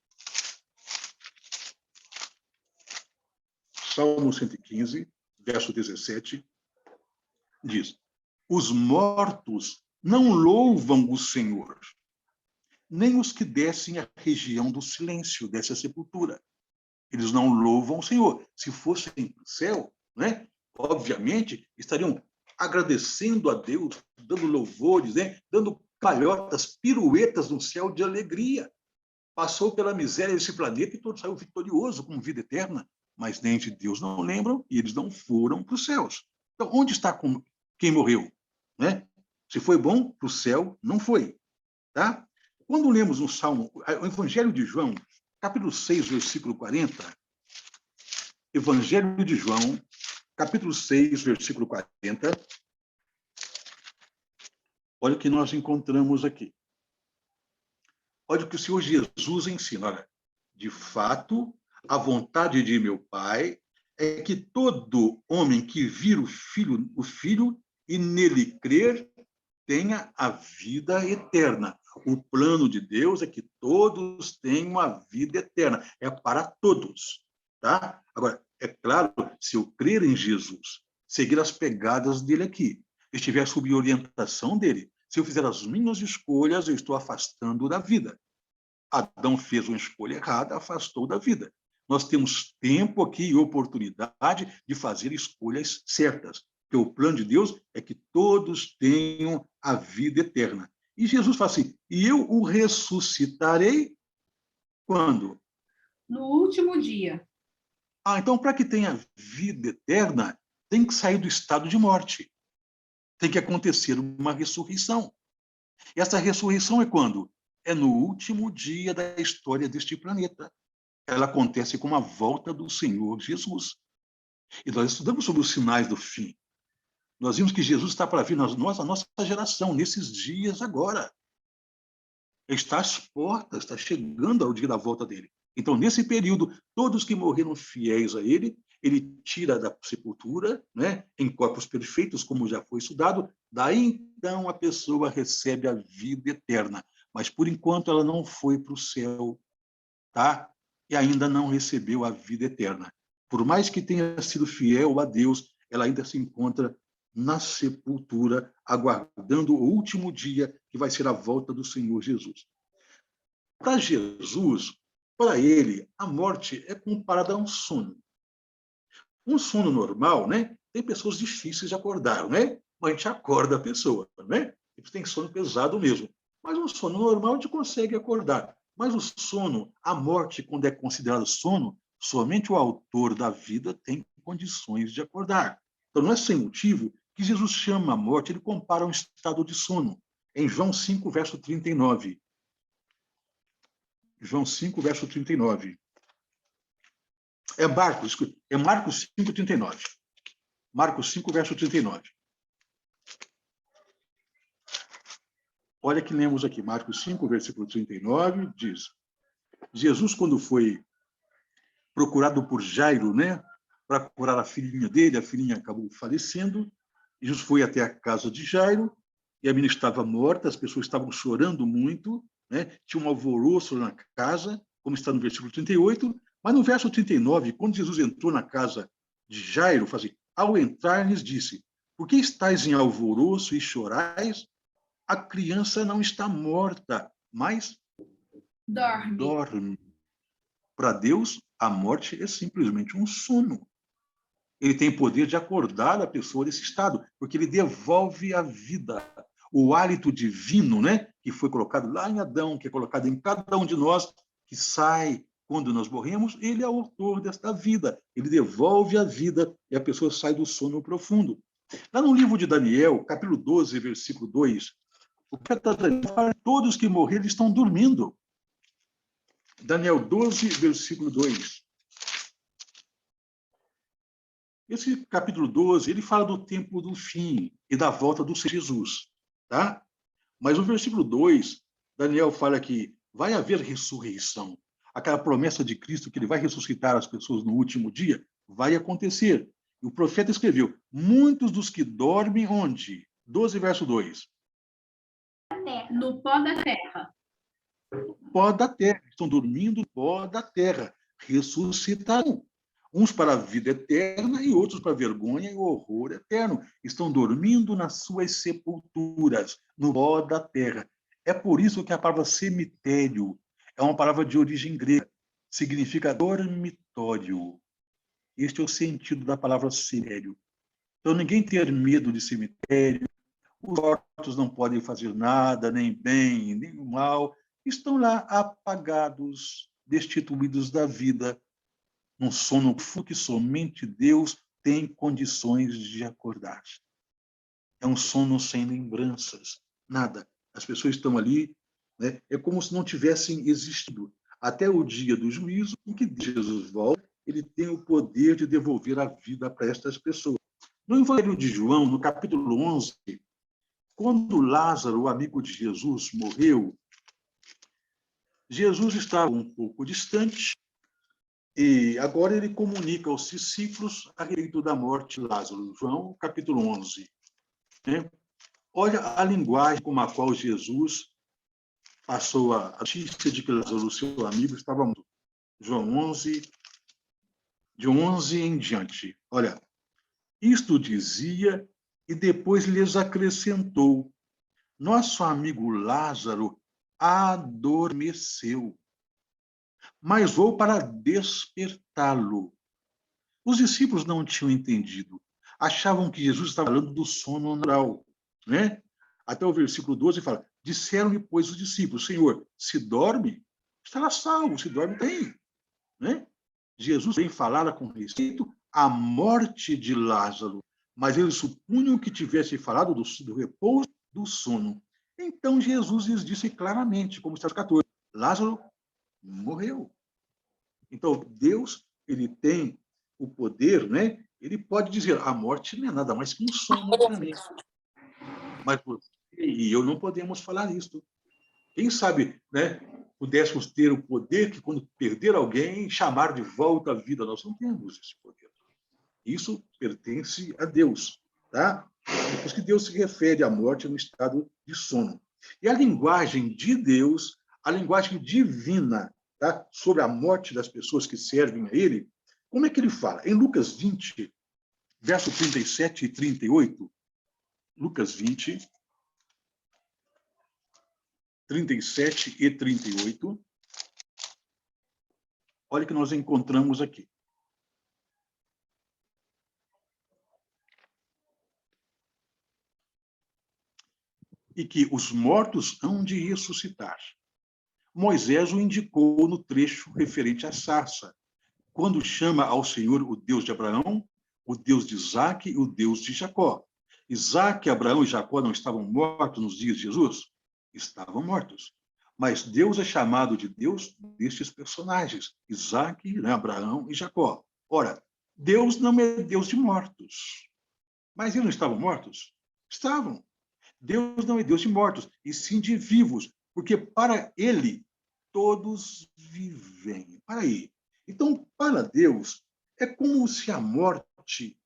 Salmo 115, verso 17, diz: os mortos não louvam o Senhor, nem os que descem à região do silêncio, desce à sepultura. Eles não louvam o Senhor. Se fossem para o céu, né, obviamente, estariam agradecendo a Deus, dando louvores, né, dando palhotas, piruetas no céu de alegria. Passou pela miséria desse planeta e todo saiu vitorioso com vida eterna, mas nem de Deus não lembram e eles não foram para os céus. Então, onde está quem morreu? Né? Se foi bom, para o céu, não foi. Tá? Quando lemos no Salmo, o Evangelho de João, capítulo 6, versículo 40, Evangelho de João, capítulo 6, versículo 40, olha o que nós encontramos aqui. Olha o que o Senhor Jesus ensina. Olha, de fato, a vontade de meu Pai é que todo homem que vir o Filho e nele crer, tenha a vida eterna. O plano de Deus é que todos tenham a vida eterna. É para todos. Tá? Agora, é claro, se eu crer em Jesus, seguir as pegadas dele aqui, estiver sob orientação dele, se eu fizer as minhas escolhas, eu estou afastando da vida. Adão fez uma escolha errada, afastou da vida. Nós temos tempo aqui e oportunidade de fazer escolhas certas. Porque o plano de Deus é que todos tenham a vida eterna. E Jesus fala assim, e eu o ressuscitarei quando? No último dia. Então, para que tenha vida eterna, tem que sair do estado de morte. Tem que acontecer uma ressurreição. E essa ressurreição é quando? É no último dia da história deste planeta. Ela acontece com a volta do Senhor Jesus. E nós estudamos sobre os sinais do fim. Nós vimos que Jesus está para vir na nossa geração, nesses dias agora. Ele está às portas, está chegando ao dia da volta dele. Então, nesse período, todos que morreram fiéis a ele tira da sepultura, né, em corpos perfeitos, como já foi estudado, daí então a pessoa recebe a vida eterna. Mas, por enquanto, ela não foi para o céu, tá? E ainda não recebeu a vida eterna. Por mais que tenha sido fiel a Deus, ela ainda se encontra na sepultura, aguardando o último dia, que vai ser a volta do Senhor Jesus. Para Jesus, para ele, a morte é comparada a um sono. Um sono normal, né? Tem pessoas difíceis de acordar, né? Mas a gente acorda a pessoa, né? Tem sono pesado mesmo. Mas um sono normal a gente consegue acordar. Mas o sono, a morte, quando é considerado sono, somente o autor da vida tem condições de acordar. Então, não é sem motivo que Jesus chama a morte, ele compara um estado de sono. Em João 5, verso 39. João 5, verso 39. É Marcos 5, 39. Marcos 5, verso 39. Olha que lemos aqui, Marcos 5, versículo 39, diz: Jesus, quando foi procurado por Jairo, né, para curar a filhinha dele, a filhinha acabou falecendo, Jesus foi até a casa de Jairo, e a menina estava morta, as pessoas estavam chorando muito, né, tinha um alvoroço na casa, como está no versículo 38, mas no verso 39, quando Jesus entrou na casa de Jairo, ao entrar, lhes disse: por que estáis em alvoroço e chorais? A criança não está morta, mas dorme. Para Deus, a morte é simplesmente um sono. Ele tem poder de acordar a pessoa desse estado, porque ele devolve a vida. O hálito divino, né, que foi colocado lá em Adão, que é colocado em cada um de nós, que sai quando nós morremos, ele é o autor desta vida. Ele devolve a vida e a pessoa sai do sono profundo. Lá no livro de Daniel, capítulo 12, versículo 2, o profeta Daniel fala que todos que morreram estão dormindo. Daniel 12, versículo 2. Esse capítulo 12, ele fala do tempo do fim e da volta do Senhor Jesus, tá? Mas no versículo 2, Daniel fala que vai haver ressurreição. Aquela promessa de Cristo que ele vai ressuscitar as pessoas no último dia, vai acontecer. E o profeta escreveu: muitos dos que dormem onde? 12, verso 2. No pó da terra. Pó da terra. Estão dormindo no pó da terra. Ressuscitarão. Uns para a vida eterna e outros para a vergonha e o horror eterno. Estão dormindo nas suas sepulturas, no pó da terra. É por isso que a palavra cemitério é uma palavra de origem grega. significa dormitório. Este é o sentido da palavra cemitério. Então, ninguém ter medo de cemitério, os mortos não podem fazer nada, nem bem, nem mal, estão lá apagados, destituídos da vida, num sono que somente Deus tem condições de acordar. É um sono sem lembranças, nada. As pessoas estão ali, né? É como se não tivessem existido. Até o dia do juízo, em que Jesus volta, ele tem o poder de devolver a vida para estas pessoas. No Evangelho de João, no capítulo 11, quando Lázaro, o amigo de Jesus, morreu, Jesus estava um pouco distante e agora ele comunica aos discípulos a respeito da morte de Lázaro. João, capítulo 11. Né? Olha a linguagem com a qual Jesus passou a notícia de que Lázaro, seu amigo, estava morto. João 11, de 11 em diante. Olha, isto dizia e depois lhes acrescentou: nosso amigo Lázaro adormeceu, mas vou para despertá-lo. Os discípulos não tinham entendido. Achavam que Jesus estava falando do sono natural, né? Até o versículo 12 fala: disseram-lhe, pois, os discípulos: Senhor, se dorme, estará salvo, se dorme, tem. Né? Jesus vem falar com respeito à morte de Lázaro, mas eles supunham que tivesse falado do repouso do sono. Então Jesus lhes disse claramente, como está no 14, Lázaro morreu. Então Deus, ele tem o poder, né? Ele pode dizer, a morte não é nada mais que um sono para mim. Mas você e eu não podemos falar isso. Quem sabe, né, pudéssemos ter o poder que, quando perder alguém, chamar de volta à vida. Nós não temos esse poder. Isso pertence a Deus. Tá? Por isso que Deus se refere à morte no estado de sono. E a linguagem de Deus, a linguagem divina, tá? Sobre a morte das pessoas que servem a Ele, como é que ele fala? Em Lucas 20, verso 37 e 38, Lucas 20, 37 e 38, olha o que nós encontramos aqui. E que os mortos hão de ressuscitar. Moisés o indicou no trecho referente à sarça, quando chama ao Senhor o Deus de Abraão, o Deus de Isaque e o Deus de Jacó. Isaque, Abraão e Jacó não estavam mortos nos dias de Jesus? Estavam mortos. Mas Deus é chamado de Deus destes personagens, Isaque, né, Abraão e Jacó. Ora, Deus não é Deus de mortos. Mas eles não estavam mortos? Estavam. Deus não é Deus de mortos, e sim de vivos, porque para ele todos vivem. Para aí. Então, para Deus, é como se a morte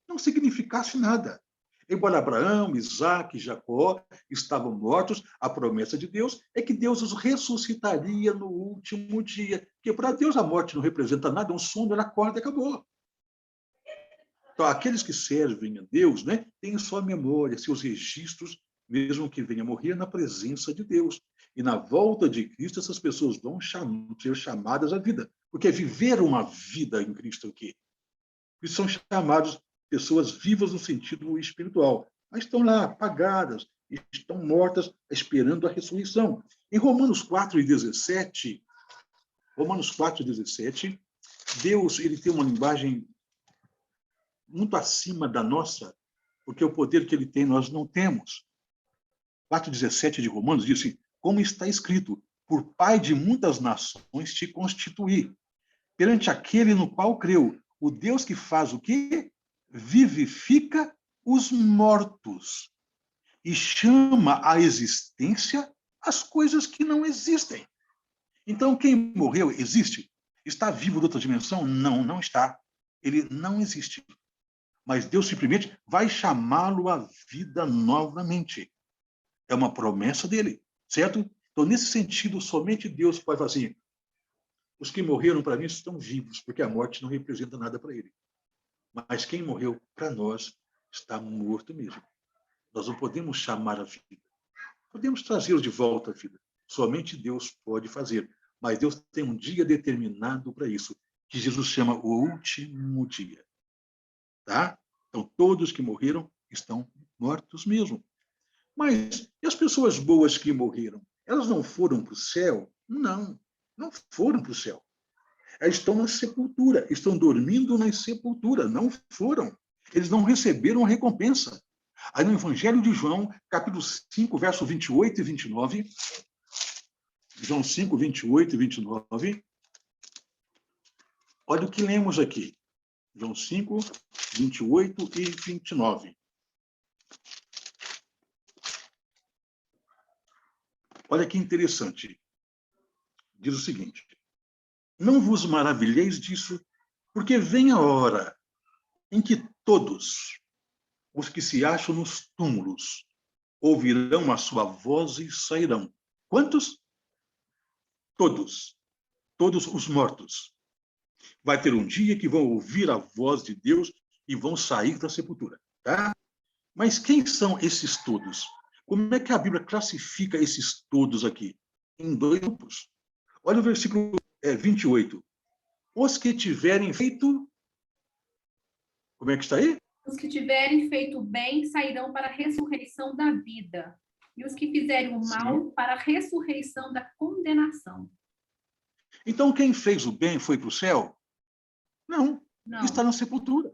não significasse nada. Embora Abraão, Isaque e Jacó estavam mortos, a promessa de Deus é que Deus os ressuscitaria no último dia. Porque para Deus a morte não representa nada, é um sono, ele acorda e acabou. Então, aqueles que servem a Deus, né, têm sua memória, seus registros, mesmo que venha morrer na presença de Deus. E na volta de Cristo, essas pessoas vão ser chamadas à vida. Porque viver uma vida em Cristo aqui. E são chamados pessoas vivas no sentido espiritual. Mas estão lá, apagadas, estão mortas, esperando a ressurreição. Em Romanos 4:17, Deus ele tem uma linguagem muito acima da nossa, porque o poder que ele tem nós não temos. 4:17 de Romanos diz assim, como está escrito, por pai de muitas nações te constituí, perante aquele no qual creu, o Deus que faz o quê? Vivifica os mortos e chama à existência as coisas que não existem. Então, quem morreu existe? Está vivo de outra dimensão? Não, não está. Ele não existe. Mas Deus simplesmente vai chamá-lo à vida novamente. É uma promessa dele, certo? Então, nesse sentido, somente Deus pode fazer assim, os que morreram para mim estão vivos, porque a morte não representa nada para ele. Mas quem morreu para nós está morto mesmo. Nós não podemos chamar a vida. Podemos trazê-lo de volta à vida. Somente Deus pode fazer. mas Deus tem um dia determinado para isso, que Jesus chama o último dia. Tá? Então, todos que morreram estão mortos mesmo. Mas e as pessoas boas que morreram? Elas não foram para o céu? Não, não foram para o céu. Elas estão na sepultura, estão dormindo na sepultura, não foram. Eles não receberam a recompensa. Aí no Evangelho de João, capítulo 5, verso 28 e 29, João 5, 28 e 29, olha o que lemos aqui. João 5, 28 e 29. Olha que interessante. Diz o seguinte: não vos maravilheis disso, porque vem a hora em que todos os que se acham nos túmulos ouvirão a sua voz e sairão. Quantos? Todos. Todos os mortos. Vai ter um dia que vão ouvir a voz de Deus e vão sair da sepultura. Tá? Mas quem são esses todos? Como é que a Bíblia classifica esses todos aqui? Em dois grupos. Olha o versículo 28. Os que tiverem feito... Como é que está aí? Os que tiverem feito bem sairão para a ressurreição da vida, e os que fizerem o mal para a ressurreição da condenação. Então, quem fez o bem foi para o céu? Não, Não. está na sepultura.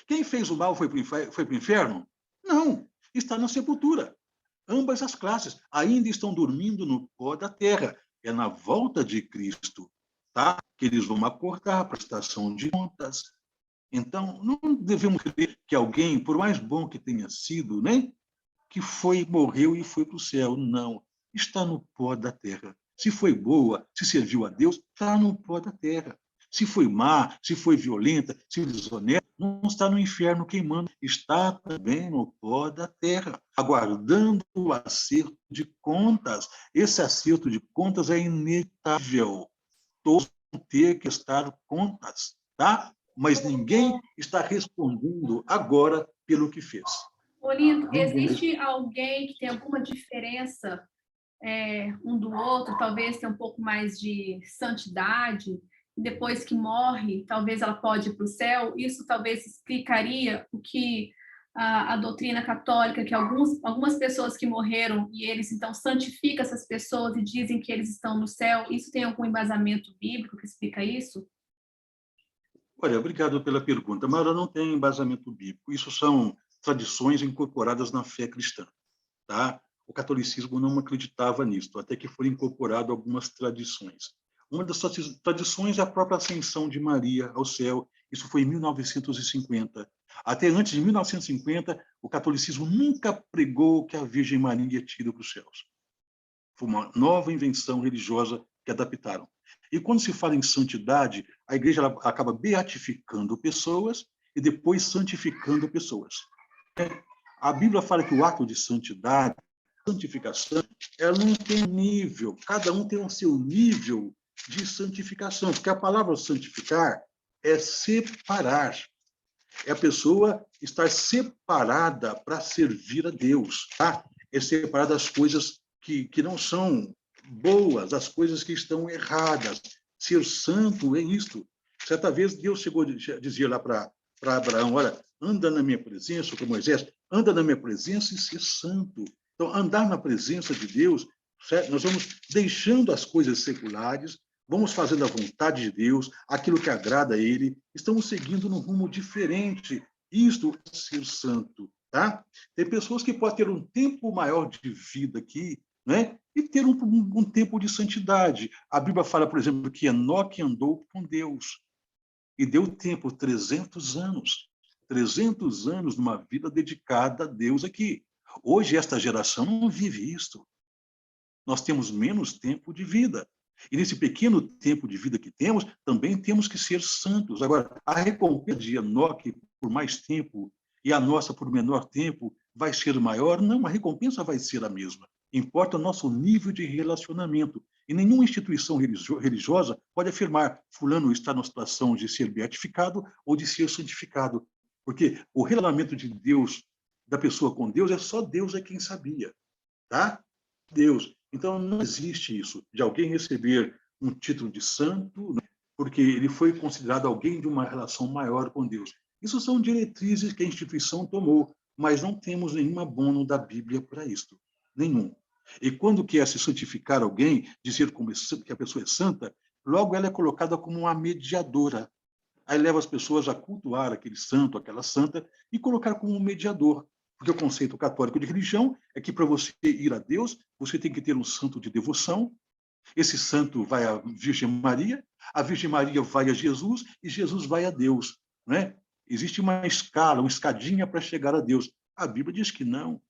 Quem fez o mal foi para o inferno? Não, está na sepultura. Ambas as classes ainda estão dormindo no pó da terra. É na volta de Cristo, tá? Que eles vão acordar a prestação de contas. Então, não devemos crer que alguém, por mais bom que tenha sido, né, que morreu e foi para o céu. Não, está no pó da terra. Se foi boa, se serviu a Deus, está no pó da terra. Se foi má, se foi violenta, se foi desonesta, não está no inferno queimando, está também no pó da terra, aguardando o acerto de contas. Esse acerto de contas é inevitável. Todos vão ter que estar contas, tá? Mas ninguém está respondendo agora pelo que fez. Olinto, existe alguém que tem alguma diferença um do outro, talvez tenha um pouco mais de santidade, e depois que morre, talvez ela pode ir para o céu? Isso talvez explicaria o que a doutrina católica, que algumas pessoas que morreram e eles então santificam essas pessoas e dizem que eles estão no céu. Isso tem algum embasamento bíblico que explica isso? Olha, obrigado pela pergunta, mas ela não tem embasamento bíblico. Isso são tradições incorporadas na fé cristã, tá? O catolicismo não acreditava nisso, até que foram incorporadas algumas tradições. Uma das tradições é a própria ascensão de Maria ao céu. Isso foi em 1950. Até antes de 1950, o catolicismo nunca pregou que a Virgem Maria tinha ido para os céus. Foi uma nova invenção religiosa que adaptaram. E quando se fala em santidade, a igreja ela acaba beatificando pessoas e depois santificando pessoas. A Bíblia fala que o ato de santidade, santificação, ela não tem nível, cada um tem o seu nível de santificação, porque a palavra santificar é separar. É a pessoa estar separada para servir a Deus, tá? É separar das coisas que não são boas, as coisas que estão erradas. Ser santo é isto. Certa vez Deus chegou a dizer lá para Abraão, olha, anda na minha presença, para Moisés, anda na minha presença e ser santo. Então, andar na presença de Deus, certo? Nós vamos deixando as coisas seculares, vamos fazendo a vontade de Deus, aquilo que agrada a Ele, estamos seguindo num rumo diferente. Isto é ser santo, tá? Tem pessoas que podem ter um tempo maior de vida aqui, né? E ter um tempo de santidade. A Bíblia fala, por exemplo, que Enoque andou com Deus e deu tempo, 300 anos. 300 anos numa vida dedicada a Deus aqui. Hoje, esta geração não vive isto. Nós temos menos tempo de vida. E nesse pequeno tempo de vida que temos, também temos que ser santos. Agora, a recompensa de Enoque por mais tempo e a nossa por menor tempo vai ser maior? Não, a recompensa vai ser a mesma. Importa o nosso nível de relacionamento. E nenhuma instituição religiosa pode afirmar fulano está numa situação de ser beatificado ou de ser santificado. Porque o relacionamento de Deus, da pessoa com Deus, é só Deus é quem sabia. Tá? Deus. Então, não existe isso, de alguém receber um título de santo, né? Porque ele foi considerado alguém de uma relação maior com Deus. Isso são diretrizes que a instituição tomou, mas não temos nenhum abono da Bíblia para isto. Nenhum. E quando quer se santificar alguém, dizer que a pessoa é santa, logo ela é colocada como uma mediadora. Aí leva as pessoas a cultuar aquele santo, aquela santa, e colocar como um mediador. Porque o conceito católico de religião é que para você ir a Deus, você tem que ter um santo de devoção. Esse santo vai à Virgem Maria, a Virgem Maria vai a Jesus e Jesus vai a Deus, né? Existe uma escala, uma escadinha para chegar a Deus. A Bíblia diz que não.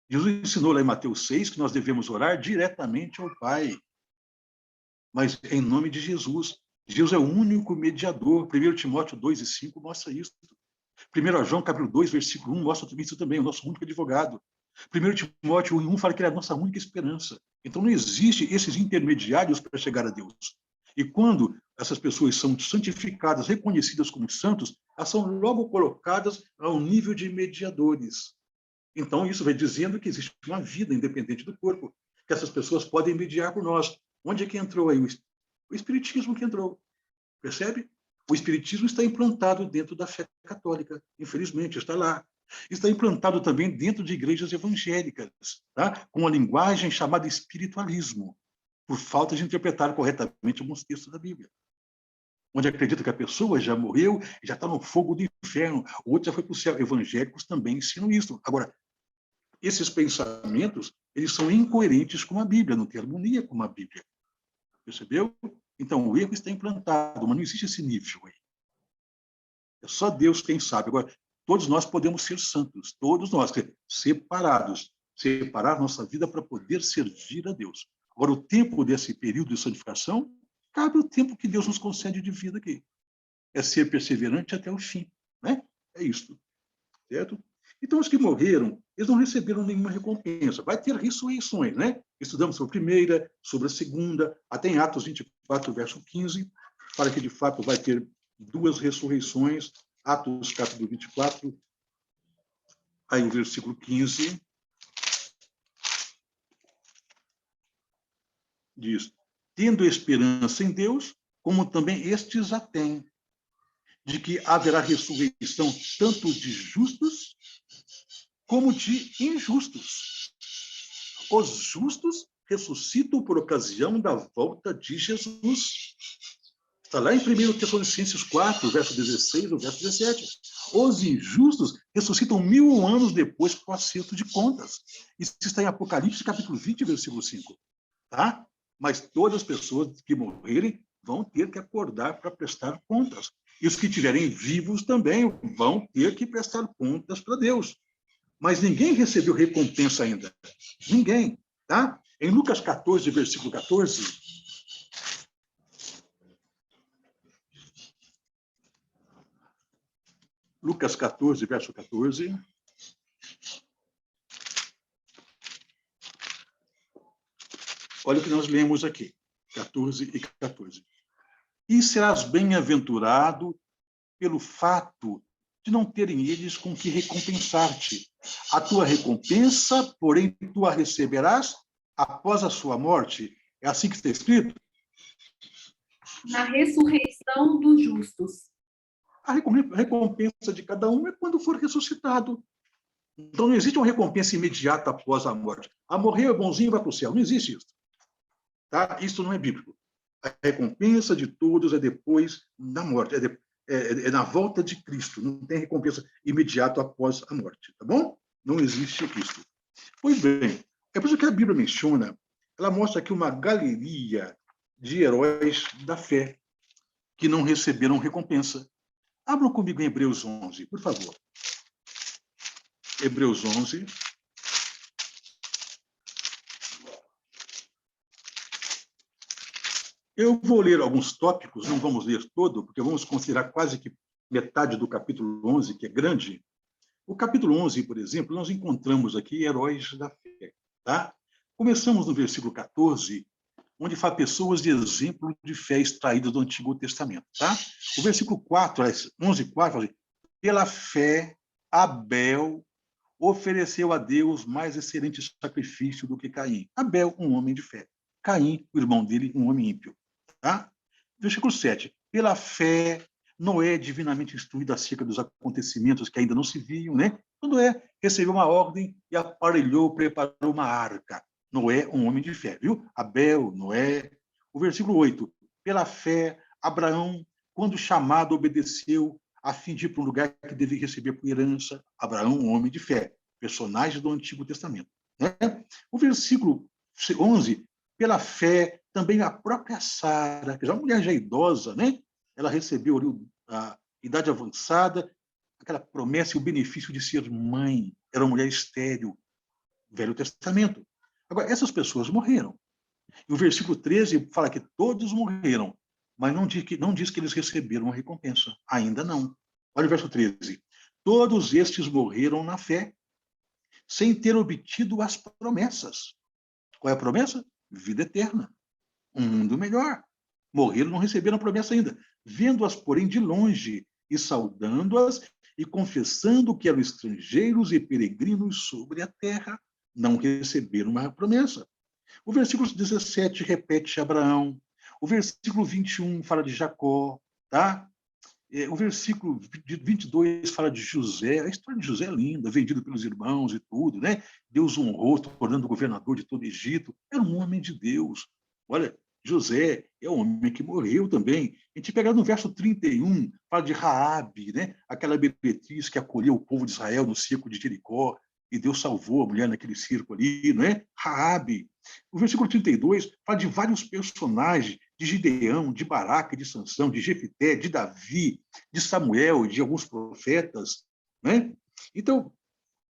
Jesus ensinou lá em Mateus 6 que nós devemos orar diretamente ao Pai, mas em nome de Jesus. Jesus é o único mediador. 1 Timóteo 2:5 mostra isso. 1 João, capítulo 2, versículo 1, mostra isso também, o nosso único advogado. 1 Timóteo 1 fala que ele é a nossa única esperança. Então, não existe esses intermediários para chegar a Deus. E quando essas pessoas são santificadas, reconhecidas como santos, elas são logo colocadas ao nível de mediadores. Então, isso vai dizendo que existe uma vida independente do corpo, que essas pessoas podem mediar por nós. Onde é que entrou aí? O Espiritismo que entrou. Percebe? O Espiritismo está implantado dentro da fé católica. Infelizmente, está lá. Está implantado também dentro de igrejas evangélicas, tá? Com uma linguagem chamada espiritualismo, por falta de interpretar corretamente alguns textos da Bíblia. Onde acredita que a pessoa já morreu e já está no fogo do inferno, o outro já foi para o céu. Evangélicos também ensinam isso. Agora, esses pensamentos, eles são incoerentes com a Bíblia, não tem harmonia com a Bíblia. Percebeu? Então, o erro está implantado, mas não existe esse nível aí. É só Deus quem sabe. Agora, todos nós podemos ser santos, todos nós, separados, separar nossa vida para poder servir a Deus. Agora, o tempo desse período de santificação, cabe o tempo que Deus nos concede de vida aqui. É ser perseverante até o fim, né? É isso, certo? Então, os que morreram, eles não receberam nenhuma recompensa. Vai ter ressurreições, né? Estudamos sobre a primeira, sobre a segunda, até em Atos 24, verso 15, para que, de fato, vai ter duas ressurreições. Atos, capítulo 24, aí o versículo 15, diz: tendo esperança em Deus, como também estes a têm, de que haverá ressurreição tanto de justos como de injustos. Os justos ressuscitam por ocasião da volta de Jesus. Está lá em 1 Tessalonicenses 4, verso 16 ou verso 17. Os injustos ressuscitam 1000 anos depois para o acerto de contas. Isso está em Apocalipse, capítulo 20, versículo 5. Tá? Mas todas as pessoas que morrerem vão ter que acordar para prestar contas. E os que estiverem vivos também vão ter que prestar contas para Deus. Mas ninguém recebeu recompensa ainda. Ninguém. Tá? Em Lucas 14, versículo 14, Lucas 14, verso 14. Olha o que nós lemos aqui, 14 e 14. E serás bem-aventurado pelo fato de não terem eles com que recompensar-te. A tua recompensa, porém, tu a receberás após a sua morte. É assim que está escrito? Na ressurreição dos justos. A recompensa de cada um é quando for ressuscitado. Então, não existe uma recompensa imediata após a morte. Ah, morreu, é bonzinho, vai para o céu. Não existe isso. Tá? Isso não é bíblico. A recompensa de todos é depois da morte, é na volta de Cristo. Não tem recompensa imediata após a morte. Tá bom? Não existe isso. Pois bem, é por isso que a Bíblia menciona, ela mostra aqui uma galeria de heróis da fé que não receberam recompensa. Abram comigo em Hebreus 11, por favor. Hebreus 11. Eu vou ler alguns tópicos, não vamos ler todo, porque vamos considerar quase que metade do capítulo 11, que é grande. O capítulo 11, por exemplo, nós encontramos aqui heróis da fé. Tá? Começamos no versículo 14, onde fala pessoas de exemplo de fé extraídas do Antigo Testamento. Tá? O versículo 4, 11, 4, fala assim, pela fé, Abel ofereceu a Deus mais excelente sacrifício do que Caim. Abel, um homem de fé. Caim, o irmão dele, um homem ímpio. Tá? Versículo 7. Pela fé, Noé, divinamente instruído acerca dos acontecimentos que ainda não se viam, né? Noé recebeu uma ordem e aparelhou, preparou uma arca. Noé, um homem de fé, viu? Abel, Noé. O versículo 8. Pela fé, Abraão, quando chamado, obedeceu a fim de ir para um lugar que devia receber por herança. Abraão, um homem de fé. Personagem do Antigo Testamento. Né? O versículo 11. Pela fé, também a própria Sara, que já é uma mulher já idosa, né? Ela recebeu ali a idade avançada, aquela promessa e o benefício de ser mãe. Era uma mulher estéril. Velho Testamento. Agora, essas pessoas morreram. E o versículo 13 fala que todos morreram, mas não diz que eles receberam uma recompensa. Ainda não. Olha o verso 13. Todos estes morreram na fé, sem ter obtido as promessas. Qual é a promessa? Vida eterna. Um mundo melhor. Morreram, não receberam a promessa ainda. Vendo-as, porém, de longe, e saudando-as, e confessando que eram estrangeiros e peregrinos sobre a terra, não receberam uma promessa. O versículo 17 repete Abraão. O versículo 21 fala de Jacó. Tá? O versículo 22 fala de José. A história de José é linda, vendido pelos irmãos e tudo. Né? Deus honrou, tornando governador de todo o Egito. Era um homem de Deus. Olha, José é um homem que morreu também. A gente pega no verso 31, fala de Raabe, né? Aquela meretriz que acolheu o povo de Israel no cerco de Jericó, e Deus salvou a mulher naquele circo ali, não é? Raabe. O versículo 32 fala de vários personagens, de Gideão, de Baraque, de Sansão, de Jefité, de Davi, de Samuel, de alguns profetas, né? Então,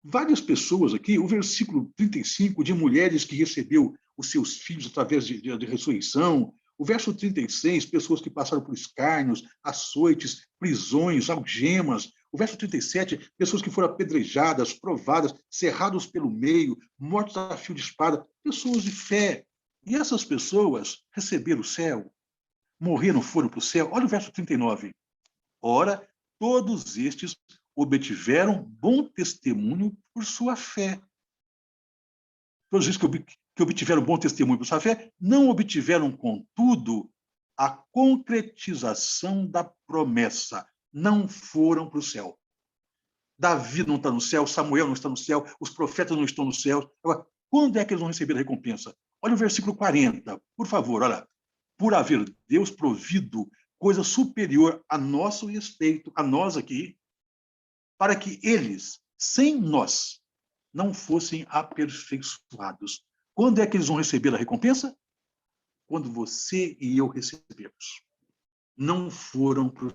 várias pessoas aqui, o versículo 35, de mulheres que recebeu os seus filhos através de ressurreição, o verso 36, pessoas que passaram por escárnios, açoites, prisões, algemas, o verso 37, pessoas que foram apedrejadas, provadas, cerrados pelo meio, mortos a fio de espada, pessoas de fé. E essas pessoas receberam o céu, morreram, foram para o céu. Olha o verso 39. Ora, todos estes obtiveram bom testemunho por sua fé. Todos estes que obtiveram bom testemunho por sua fé, não obtiveram, contudo, a concretização da promessa. Não foram para o céu. Davi não está no céu, Samuel não está no céu, os profetas não estão no céu. Agora, quando é que eles vão receber a recompensa? Olha o versículo 40, por favor, olha. Por haver Deus provido coisa superior a nosso respeito, a nós aqui, para que eles, sem nós, não fossem aperfeiçoados. Quando é que eles vão receber a recompensa? Quando você e eu recebemos. Não foram para o...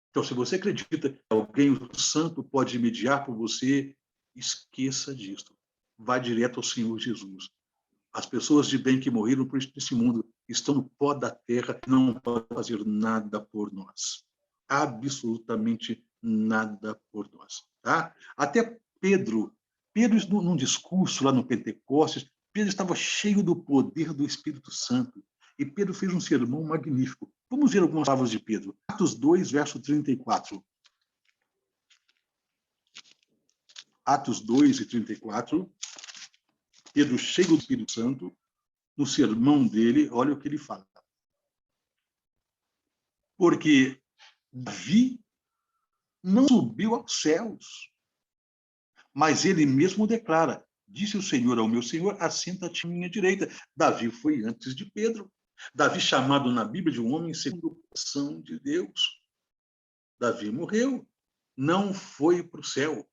Então, se você acredita que alguém, o santo, pode mediar por você, esqueça disso. Vá direto ao Senhor Jesus. As pessoas de bem que morreram por esse mundo estão no pó da terra e não podem fazer nada por nós. Absolutamente nada por nós. Tá? Até Pedro, num discurso lá no Pentecostes, Pedro estava cheio do poder do Espírito Santo. E Pedro fez um sermão magnífico. Vamos ver algumas palavras de Pedro. Atos 2, verso 34. Atos 2 e 34. Pedro, cheio do Espírito Santo, no sermão dele, olha o que ele fala. Porque Davi não subiu aos céus, mas ele mesmo declara, disse o Senhor ao meu Senhor, assenta-te à minha direita. Davi foi antes de Pedro. Davi, chamado na Bíblia de um homem segundo o coração de Deus. Davi morreu, não foi para o céu.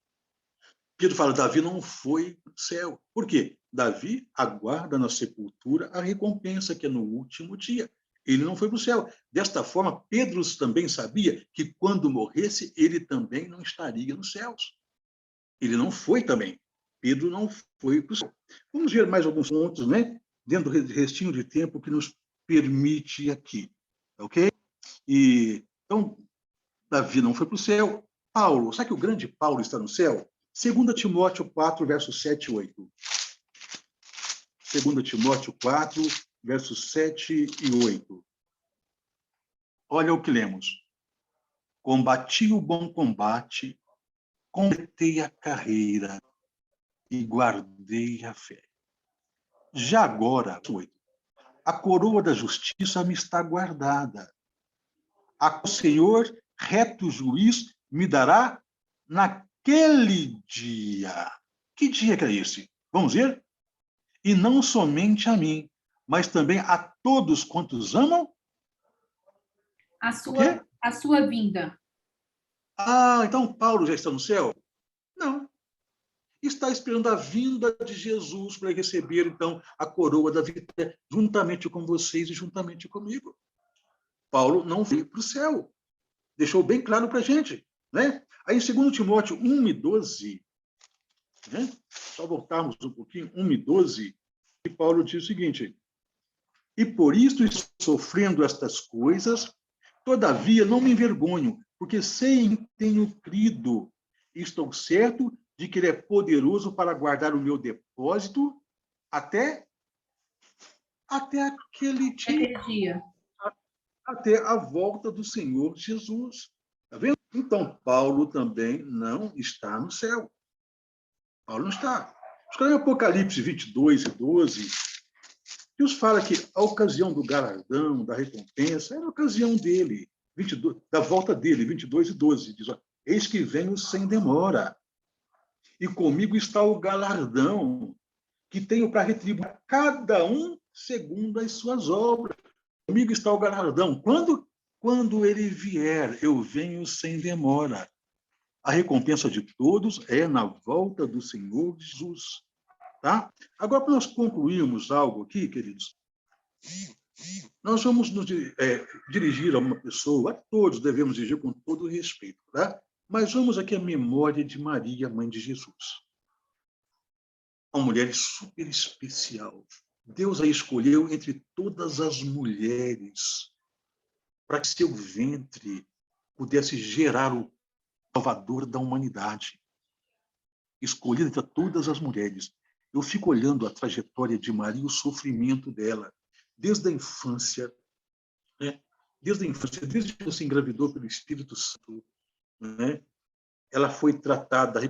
Pedro fala, Davi não foi para o céu. Por quê? Davi aguarda na sepultura a recompensa, que é no último dia. Ele não foi para o céu. Desta forma, Pedro também sabia que quando morresse, ele também não estaria nos céus. Ele não foi também. Pedro não foi para o céu. Vamos ver mais alguns pontos, né? Dentro do restinho de tempo que nos permite aqui. Ok? Então, Davi não foi para o céu. Paulo, sabe que o grande Paulo está no céu? 2 Timóteo 4, versos 7 e 8. 2 Timóteo 4, versos 7 e 8. Olha o que lemos. Combati o bom combate, completei a carreira e guardei a fé. Já agora, a coroa da justiça me está guardada. O Senhor, reto juiz, me dará naquele dia. Que dia que é esse? Vamos ver? E não somente a mim, mas também a todos quantos amam o quê? A sua vinda. Ah, então Paulo já está no céu? Não. Está esperando a vinda de Jesus para receber, então, a coroa da vida juntamente com vocês e juntamente comigo. Paulo não veio para o céu. Deixou bem claro para a gente. Né? Aí, em 2 Timóteo 1:12, né? Só voltarmos um pouquinho, 1:12, e Paulo diz o seguinte: e por isso estou sofrendo estas coisas, todavia não me envergonho, porque sei em quem tenho crido, e estou certo de que ele é poderoso para guardar o meu depósito até aquele dia. Até a volta do Senhor Jesus. Está vendo? Então, Paulo também não está no céu. Paulo não está. Escolhe Apocalipse 22:12, Deus fala que a ocasião do galardão, da recompensa, era a ocasião dele, 22, da volta dele, 22:12, diz, ó, eis que venho sem demora, e comigo está o galardão, que tenho para retribuir a cada um segundo as suas obras. Comigo está o galardão. Quando ele vier, eu venho sem demora. A recompensa de todos é na volta do Senhor Jesus. Tá? Agora, para nós concluirmos algo aqui, queridos, nós vamos nos dirigir a uma pessoa, a todos devemos dirigir com todo respeito, tá? Mas vamos aqui à memória de Maria, mãe de Jesus. Uma mulher super especial. Deus a escolheu entre todas as mulheres para que seu ventre pudesse gerar o Salvador da humanidade. Escolhida entre todas as mulheres. Eu fico olhando a trajetória de Maria, o sofrimento dela, desde a infância, né? Desde que ela se engravidou pelo Espírito Santo, né? Ela foi tratada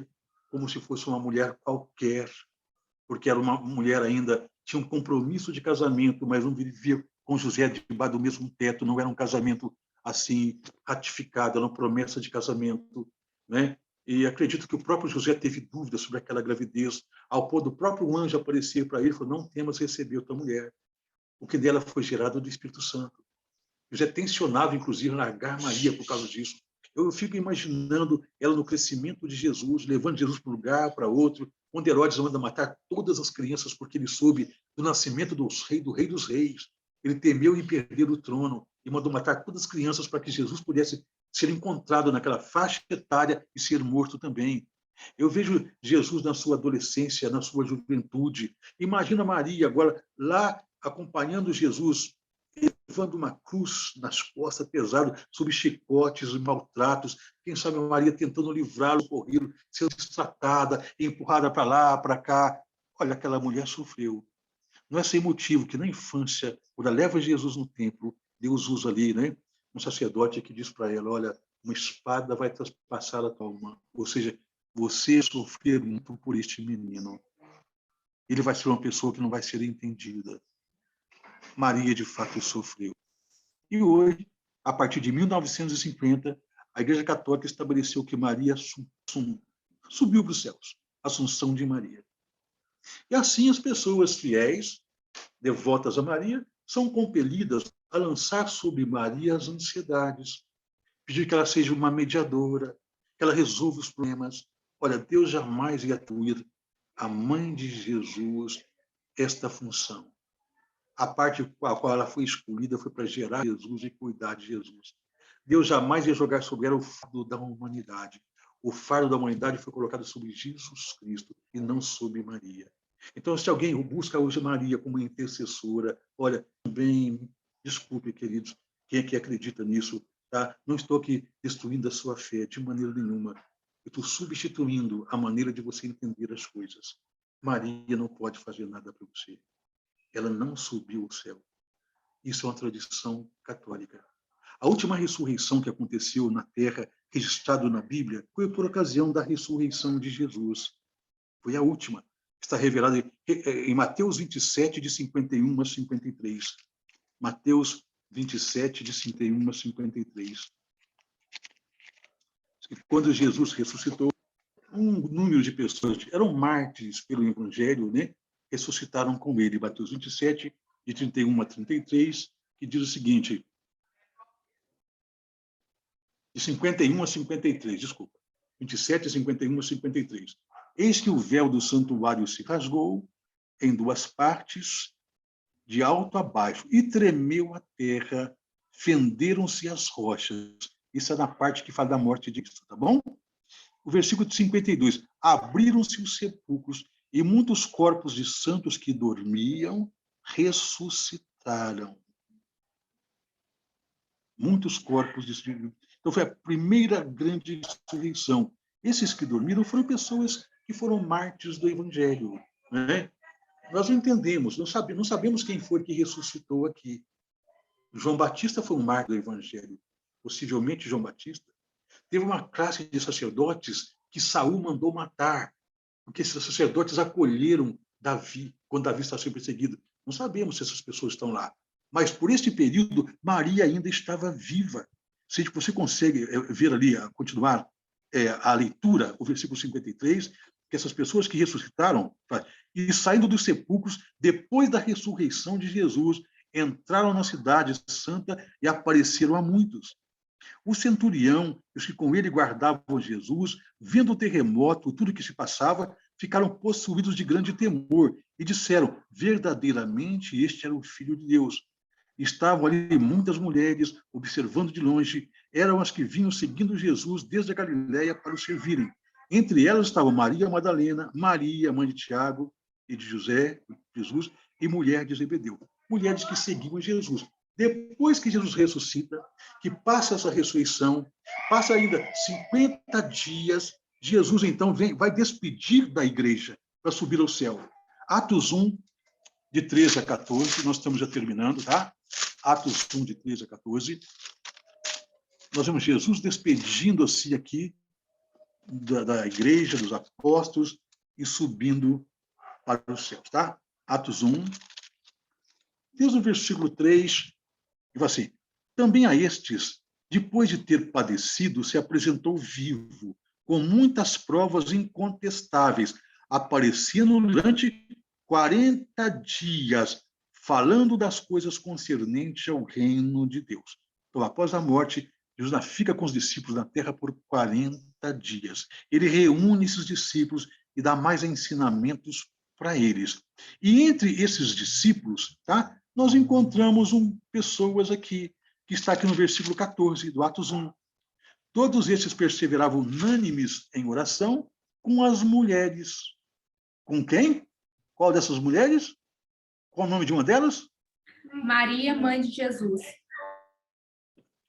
como se fosse uma mulher qualquer, porque era uma mulher ainda, tinha um compromisso de casamento, mas não vivia com José debaixo do mesmo teto, não era um casamento assim ratificado, era uma promessa de casamento, né? E acredito que o próprio José teve dúvidas sobre aquela gravidez, ao ponto do próprio anjo aparecer para ele e falou: não temas receber tua mulher, o que dela foi gerado do Espírito Santo. José tensionava, inclusive, largar Maria por causa disso. Eu fico imaginando ela no crescimento de Jesus, levando Jesus para um lugar, para outro, onde Herodes manda matar todas as crianças porque ele soube do nascimento do Rei dos Reis. Ele temeu em perder o trono e mandou matar todas as crianças para que Jesus pudesse ser encontrado naquela faixa etária e ser morto também. Eu vejo Jesus na sua adolescência, na sua juventude. Imagina Maria agora lá acompanhando Jesus, levando uma cruz nas costas, pesado, sob chicotes e maltratos. Quem sabe Maria tentando livrá-lo, corrê-lo, sendo destratada, empurrada para lá, para cá. Olha, aquela mulher sofreu. Não é sem motivo que na infância, quando ela leva Jesus no templo, Deus usa ali, né, um sacerdote que diz para ela: olha, uma espada vai traspassar a tua alma. Ou seja, você sofrer muito por este menino. Ele vai ser uma pessoa que não vai ser entendida. Maria, de fato, sofreu. E hoje, a partir de 1950, a Igreja Católica estabeleceu que Maria subiu para os céus, Assunção de Maria. E assim as pessoas fiéis, devotas a Maria, são compelidas a lançar sobre Maria as ansiedades, pedir que ela seja uma mediadora, que ela resolva os problemas. Olha, Deus jamais ia atribuir à mãe de Jesus esta função. A parte com a qual ela foi escolhida foi para gerar Jesus e cuidar de Jesus. Deus jamais ia jogar sobre ela o fardo da humanidade. O fardo da humanidade foi colocado sobre Jesus Cristo e não sobre Maria. Então, se alguém busca hoje Maria como intercessora, olha, também, desculpe, queridos, quem é que acredita nisso, tá? Não estou aqui destruindo a sua fé de maneira nenhuma. Eu estou substituindo a maneira de você entender as coisas. Maria não pode fazer nada para você. Ela não subiu ao céu. Isso é uma tradição católica. A última ressurreição que aconteceu na Terra, registrado na Bíblia, foi por ocasião da ressurreição de Jesus. Foi a última. Está revelado em Mateus 27, de 51 a 53. Mateus 27, de 51 a 53. Quando Jesus ressuscitou, um número de pessoas eram mártires pelo Evangelho, né? Ressuscitaram com ele. Mateus 27, de 31 a 33, que diz o seguinte, de 51 a 53, desculpa, 27, 51 a 53. Eis que o véu do santuário se rasgou em duas partes, de alto a baixo, e tremeu a terra, fenderam-se as rochas. Isso é na parte que fala da morte de Cristo, tá bom? O versículo 52. Abriram-se os sepulcros, e muitos corpos de santos que dormiam ressuscitaram. Muitos corpos de santos. Então, foi a primeira grande ressurreição. Esses que dormiram foram pessoas que foram mártires do Evangelho, né? Nós não entendemos, não sabemos quem foi que ressuscitou aqui. João Batista foi um mártir do Evangelho, possivelmente João Batista. Teve uma classe de sacerdotes que Saul mandou matar, porque esses sacerdotes acolheram Davi, quando Davi está sendo perseguido. Não sabemos se essas pessoas estão lá. Mas, por esse período, Maria ainda estava viva. Se você consegue ver ali, continuar a leitura, o versículo 53, que essas pessoas que ressuscitaram, e saindo dos sepulcros, depois da ressurreição de Jesus, entraram na cidade santa e apareceram a muitos. O centurião e os que com ele guardavam Jesus, vendo o terremoto, tudo o que se passava, ficaram possuídos de grande temor e disseram, verdadeiramente este era o Filho de Deus. Estavam ali muitas mulheres, observando de longe, eram as que vinham seguindo Jesus desde a Galiléia para o servirem. Entre elas estavam Maria Madalena, Maria, mãe de Tiago e de José, Jesus, e mulher de Zebedeu. Mulheres que seguiam Jesus. Depois que Jesus ressuscita, que passa essa ressurreição, passa ainda 50 dias, Jesus então vai despedir da igreja para subir ao céu. Atos 1, de 13 a 14, nós estamos já terminando, tá? Atos 1, de 13 a 14. Nós vemos Jesus despedindo-se aqui da igreja, dos apóstolos, e subindo para os céus, tá? Atos 1, desde o versículo 3, e vai assim, também a estes, depois de ter padecido, se apresentou vivo, com muitas provas incontestáveis, aparecendo durante 40 dias, falando das coisas concernentes ao reino de Deus. Então, após a morte, Jesus fica com os discípulos na terra por 40 dias. Ele reúne esses discípulos e dá mais ensinamentos para eles. E entre esses discípulos, tá, nós encontramos pessoas aqui, que está aqui no versículo 14 do Atos 1. Todos esses perseveravam unânimes em oração com as mulheres. Com quem? Qual dessas mulheres? Qual o nome de uma delas? Maria, mãe de Jesus.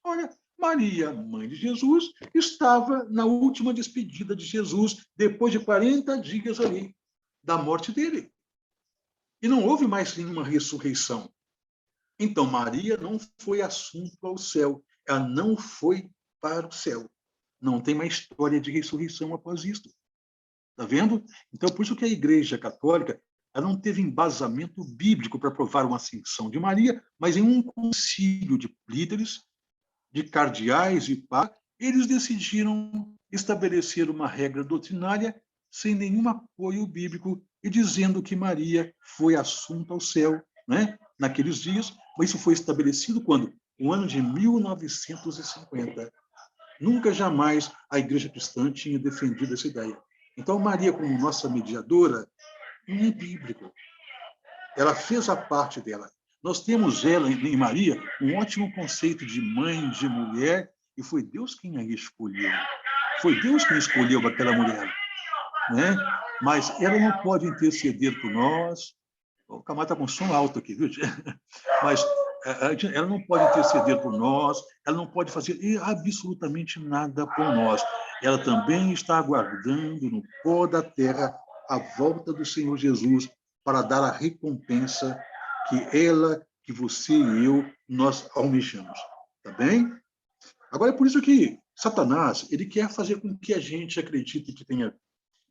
Olha, Maria, mãe de Jesus, estava na última despedida de Jesus, depois de 40 dias ali, da morte dele. E não houve mais nenhuma ressurreição. Então, Maria não foi assunto ao céu. Ela não foi para o céu. Não tem mais história de ressurreição após isso. Está vendo? Então, por isso que a Igreja Católica ela não teve embasamento bíblico para provar uma ascensão de Maria, mas em um concílio de líderes, de cardeais e pá, eles decidiram estabelecer uma regra doutrinária sem nenhum apoio bíblico e dizendo que Maria foi assunta ao céu, né? Naqueles dias, mas isso foi estabelecido quando? No ano de 1950. Nunca, jamais, a Igreja Cristã tinha defendido essa ideia. Então, Maria, como nossa mediadora, não é bíblico. Ela fez a parte dela. Nós temos ela, em Maria, um ótimo conceito de mãe, de mulher, e foi Deus quem a escolheu. Foi Deus quem escolheu aquela mulher. Né? Mas ela não pode interceder por nós. O Camargo está com som alto aqui, viu? Mas ela não pode interceder por nós, ela não pode fazer absolutamente nada por nós. Ela também está aguardando no pó da terra a volta do Senhor Jesus para dar a recompensa que ela, que você e eu, nós almejamos. Tá bem? Agora, é por isso que Satanás, ele quer fazer com que a gente acredite que a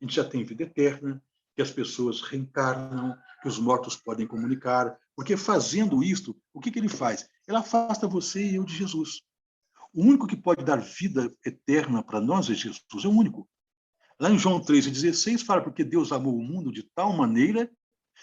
gente já tem vida eterna, que as pessoas reencarnam, que os mortos podem comunicar, porque fazendo isto, o que ele faz? Ele afasta você e eu de Jesus. O único que pode dar vida eterna para nós é Jesus, é o único. Lá em João 3,16 fala, porque Deus amou o mundo de tal maneira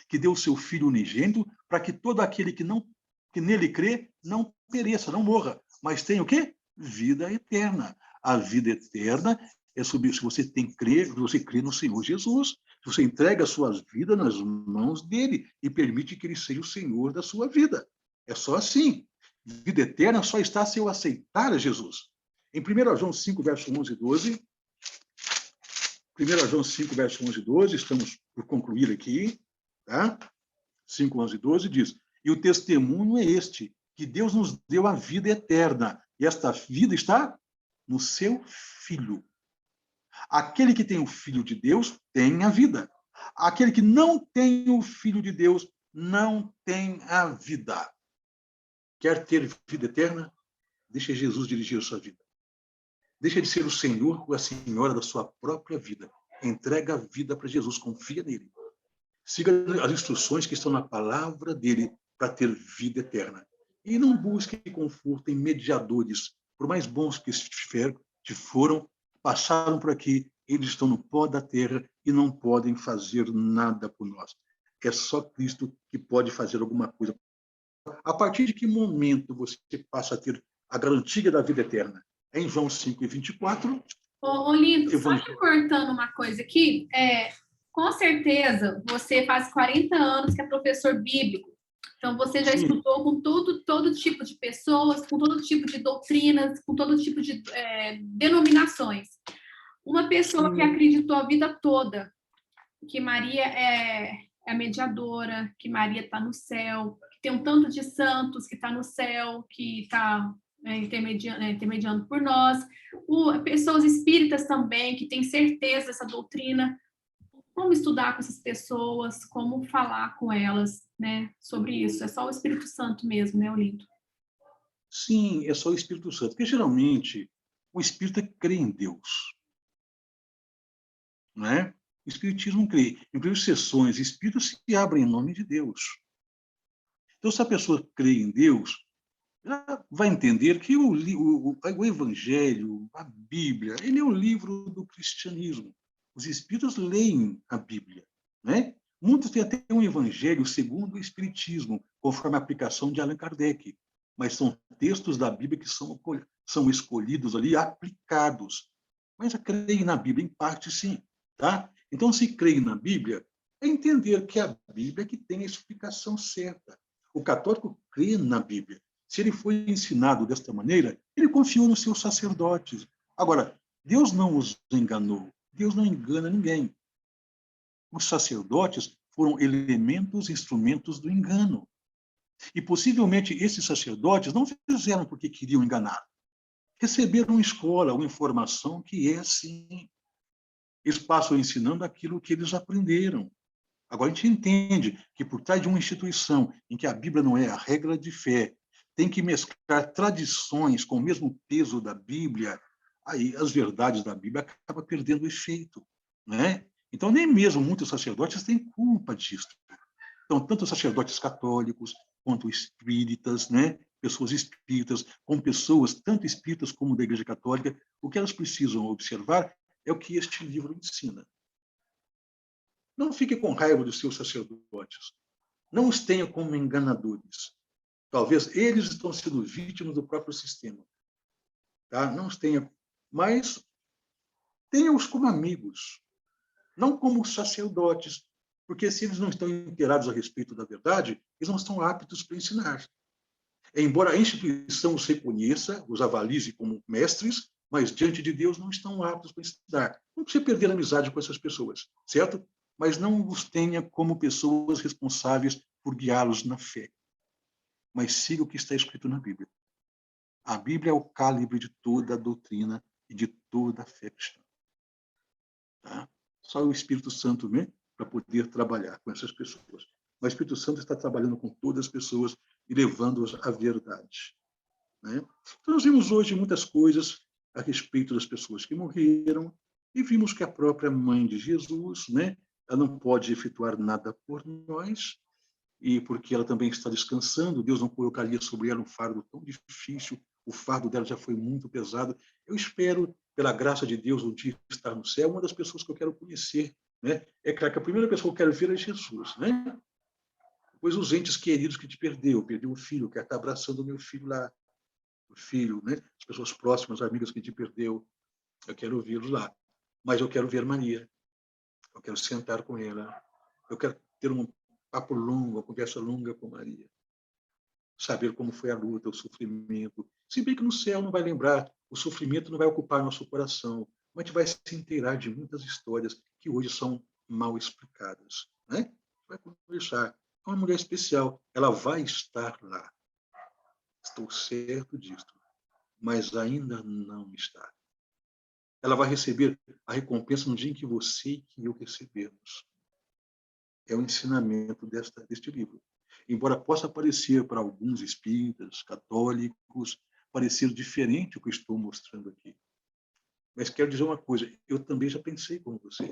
que deu o seu Filho unigênito para que todo aquele que nele crê não pereça, não morra, mas tenha o quê? Vida eterna. A vida eterna é sobre se você crê no Senhor Jesus, se você entrega a sua vida nas mãos dele e permite que ele seja o Senhor da sua vida. É só assim. Vida eterna só está se eu aceitar a Jesus. Em 1 João 5, verso 11 e 12, 1 João 5, verso 11 e 12, estamos por concluir aqui, tá? 5, 11 e 12 diz, e o testemunho é este, que Deus nos deu a vida eterna, e esta vida está no seu Filho. Aquele que tem o Filho de Deus tem a vida. Aquele que não tem o Filho de Deus não tem a vida. Quer ter vida eterna? Deixa Jesus dirigir a sua vida. Deixa de ser o Senhor ou a Senhora da sua própria vida. Entrega a vida para Jesus, confia nele. Siga as instruções que estão na palavra dele para ter vida eterna. E não busque conforto em mediadores, por mais bons que foram, passaram por aqui, eles estão no pó da terra e não podem fazer nada por nós. É só Cristo que pode fazer alguma coisa. A partir de que momento você passa a ter a garantia da vida eterna? Em João 5:24. Ô, Lindo, só te cortando uma coisa aqui, com certeza você faz 40 anos que é professor bíblico, então você já estudou com todo tipo de pessoas, com todo tipo de doutrinas, com todo tipo de denominações. Uma pessoa que acreditou a vida toda que Maria é a mediadora, que Maria está no céu, que tem um tanto de santos que está no céu, que está intermediando por nós, pessoas espíritas também, que têm certeza dessa doutrina. Como estudar com essas pessoas, como falar com elas, né, sobre isso. É só o Espírito Santo mesmo, né, Olindo? Sim, é só o Espírito Santo, porque geralmente o Espírito crê em Deus, não é? O Espiritismo crê. Em primeiras sessões, espíritos se abrem em nome de Deus. Então, se a pessoa crê em Deus, ela vai entender que o Evangelho, a Bíblia, ele é o livro do cristianismo. Os espíritos leem a Bíblia, né? Muitos têm até um Evangelho segundo o Espiritismo, conforme a aplicação de Allan Kardec, mas são textos da Bíblia que são escolhidos ali, aplicados. Mas a creem na Bíblia, em parte, sim. Tá? Então, se creem na Bíblia, é entender que a Bíblia é que tem a explicação certa. O católico crê na Bíblia. Se ele foi ensinado desta maneira, ele confiou nos seus sacerdotes. Agora, Deus não os enganou. Deus não engana ninguém. Os sacerdotes foram elementos, instrumentos do engano. E possivelmente esses sacerdotes não fizeram porque queriam enganar. Receberam escola, uma informação que é assim. Eles passam ensinando aquilo que eles aprenderam. Agora, a gente entende que por trás de uma instituição em que a Bíblia não é a regra de fé, tem que mesclar tradições com o mesmo peso da Bíblia, aí as verdades da Bíblia acabam perdendo o efeito, né? Então, nem mesmo muitos sacerdotes têm culpa disso. Então, tanto os sacerdotes católicos quanto espíritas, né? Pessoas espíritas, como pessoas tanto espíritas como da Igreja Católica, o que elas precisam observar é o que este livro ensina. Não fique com raiva dos seus sacerdotes. Não os tenha como enganadores. Talvez eles estão sendo vítimas do próprio sistema. Tá? Não os tenha, mas tenha-os como amigos, não como sacerdotes, porque se eles não estão inteirados a respeito da verdade, eles não estão aptos para ensinar. Embora a instituição os reconheça, os avalize como mestres, mas diante de Deus não estão aptos para ensinar. Não precisa perder a amizade com essas pessoas, certo? Mas não os tenha como pessoas responsáveis por guiá-los na fé. Mas siga o que está escrito na Bíblia. A Bíblia é o calibre de toda a doutrina e de toda a fé cristã. Tá? Só o Espírito Santo vem para poder trabalhar com essas pessoas. Mas o Espírito Santo está trabalhando com todas as pessoas e levando-as à verdade. Né? Então, nós vimos hoje muitas coisas a respeito das pessoas que morreram e vimos que a própria mãe de Jesus, né, ela não pode efetuar nada por nós, e porque ela também está descansando, Deus não colocaria sobre ela um fardo tão difícil, o fardo dela já foi muito pesado. Eu espero, pela graça de Deus, um dia estar no céu. Uma das pessoas que eu quero conhecer, né? É claro que a primeira pessoa que eu quero ver é Jesus, né? Depois os entes queridos que te perdeu, perdeu o filho, quer estar abraçando o meu filho lá, o filho, né? As pessoas próximas, amigas que te perdeu, eu quero vê-los lá. Mas eu quero ver Maria, eu quero sentar com ela, eu quero ter um papo longo, uma conversa longa com Maria, saber como foi a luta, o sofrimento. Se bem que no céu não vai lembrar, o sofrimento não vai ocupar nosso coração, mas a gente vai se inteirar de muitas histórias que hoje são mal explicadas, né? Vai conversar. É uma mulher especial, ela vai estar lá. Estou certo disso, mas ainda não está. Ela vai receber a recompensa no dia em que você e que eu recebermos. É o ensinamento deste livro. Embora possa parecer para alguns espíritas, católicos, parecer diferente o que eu estou mostrando aqui. Mas quero dizer uma coisa, eu também já pensei como você.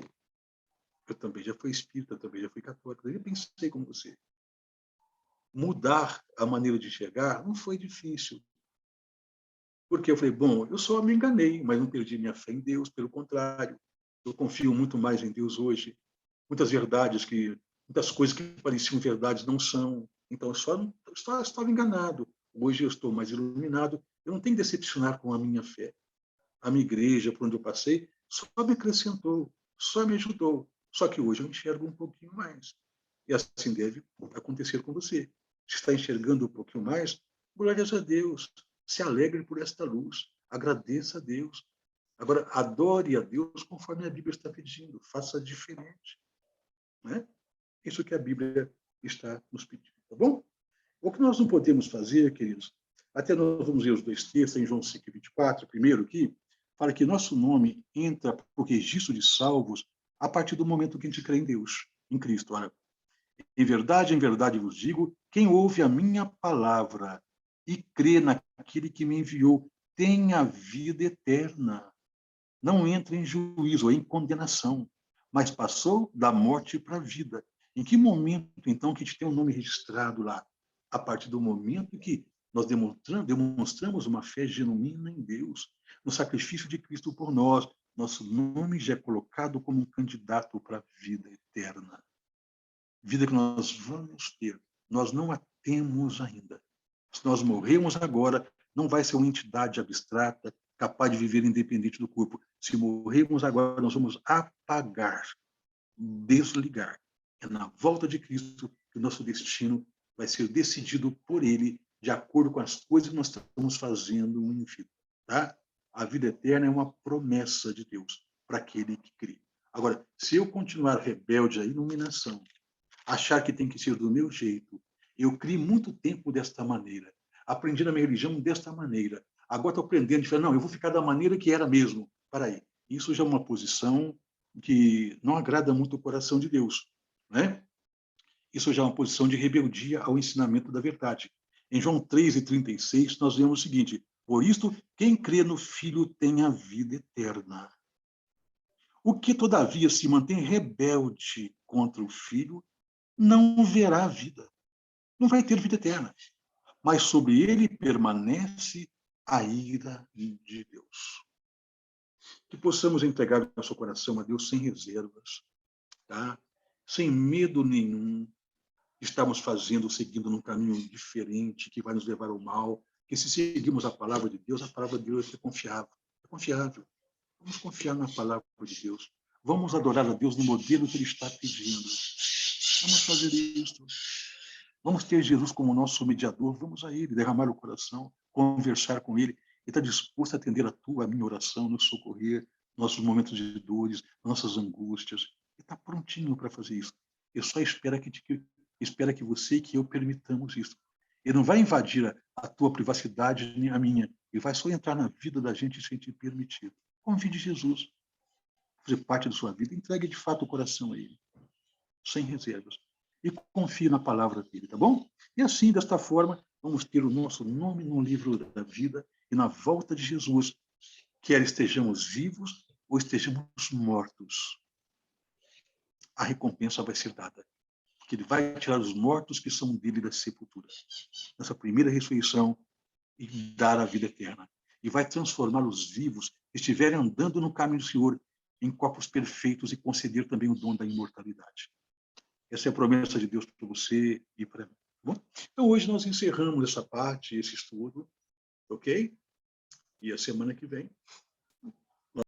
Eu também já fui espírita, eu também já fui católico, eu já pensei como você. Mudar a maneira de enxergar não foi difícil. Porque eu falei, bom, eu só me enganei, mas não perdi minha fé em Deus, pelo contrário. Eu confio muito mais em Deus hoje. Muitas coisas que pareciam verdades não são. Então, eu só estava enganado. Hoje eu estou mais iluminado. Eu não tenho que decepcionar com a minha fé. A minha igreja, por onde eu passei, só me acrescentou, só me ajudou. Só que hoje eu enxergo um pouquinho mais. E assim deve acontecer com você. Se está enxergando um pouquinho mais, glórias a Deus. Se alegre por esta luz. Agradeça a Deus. Agora, adore a Deus conforme a Bíblia está pedindo. Faça diferente. Né? Isso que a Bíblia está nos pedindo. Tá bom? O que nós não podemos fazer, queridos, até nós vamos ver os dois textos, em João 5:24, primeiro aqui, fala que nosso nome entra para o registro de salvos a partir do momento que a gente crê em Deus, em Cristo. Olha, em verdade vos digo, quem ouve a minha palavra e crê naquele que me enviou tem a vida eterna. Não entra em juízo ou em condenação, mas passou da morte para a vida. Em que momento, então, que a gente tem um nome registrado lá? A partir do momento que nós demonstramos uma fé genuína em Deus, no sacrifício de Cristo por nós, nosso nome já é colocado como um candidato para a vida eterna. Vida que nós vamos ter, nós não a temos ainda. Se nós morrermos agora, não vai ser uma entidade abstrata, capaz de viver independente do corpo. Se morrermos agora, nós vamos apagar, desligar. É na volta de Cristo que o nosso destino vai ser decidido por Ele, de acordo com as coisas que nós estamos fazendo em vida. Tá? A vida eterna é uma promessa de Deus para aquele que crê. Agora, se eu continuar rebelde à iluminação, achar que tem que ser do meu jeito, eu criei muito tempo desta maneira, aprendi na minha religião desta maneira, agora estou aprendendo, de falar, não, eu vou ficar da maneira que era mesmo. Para aí, isso já é uma posição que não agrada muito o coração de Deus, né? Isso já é uma posição de rebeldia ao ensinamento da verdade. Em João 3:36, nós vemos o seguinte: por isto, quem crê no Filho tem a vida eterna. O que, todavia, se mantém rebelde contra o Filho, não verá a vida. Não vai ter vida eterna. Mas sobre ele permanece a ira de Deus. Que possamos entregar nosso coração a Deus sem reservas, tá? Sem medo nenhum. Estamos seguindo num caminho diferente, que vai nos levar ao mal. Que se seguirmos a palavra de Deus é confiável. É confiável. Vamos confiar na palavra de Deus. Vamos adorar a Deus no modelo que Ele está pedindo. Vamos fazer isso. Vamos ter Jesus como nosso mediador. Vamos a Ele, derramar o coração, conversar com Ele. Ele está disposto a atender a tua, a minha oração, nos socorrer, nossos momentos de dores, nossas angústias. Ele está prontinho para fazer isso. Ele só espera que você e que eu permitamos isso. Ele não vai invadir a tua privacidade nem a minha. Ele vai só entrar na vida da gente sem te permitir. Convide Jesus a fazer parte da sua vida. Entregue de fato o coração a Ele, sem reservas. E confie na palavra dele, tá bom? E assim, desta forma, vamos ter o nosso nome no livro da vida e na volta de Jesus, quer estejamos vivos ou estejamos mortos. a recompensa vai ser dada. Porque ele vai tirar os mortos que são dele das sepulturas, nessa primeira ressurreição, e dar a vida eterna. E vai transformar os vivos que estiverem andando no caminho do Senhor em corpos perfeitos e conceder também o dom da imortalidade. Essa é a promessa de Deus para você e para mim. Tá bom? Então, hoje nós encerramos essa parte, esse estudo, ok? E a semana que vem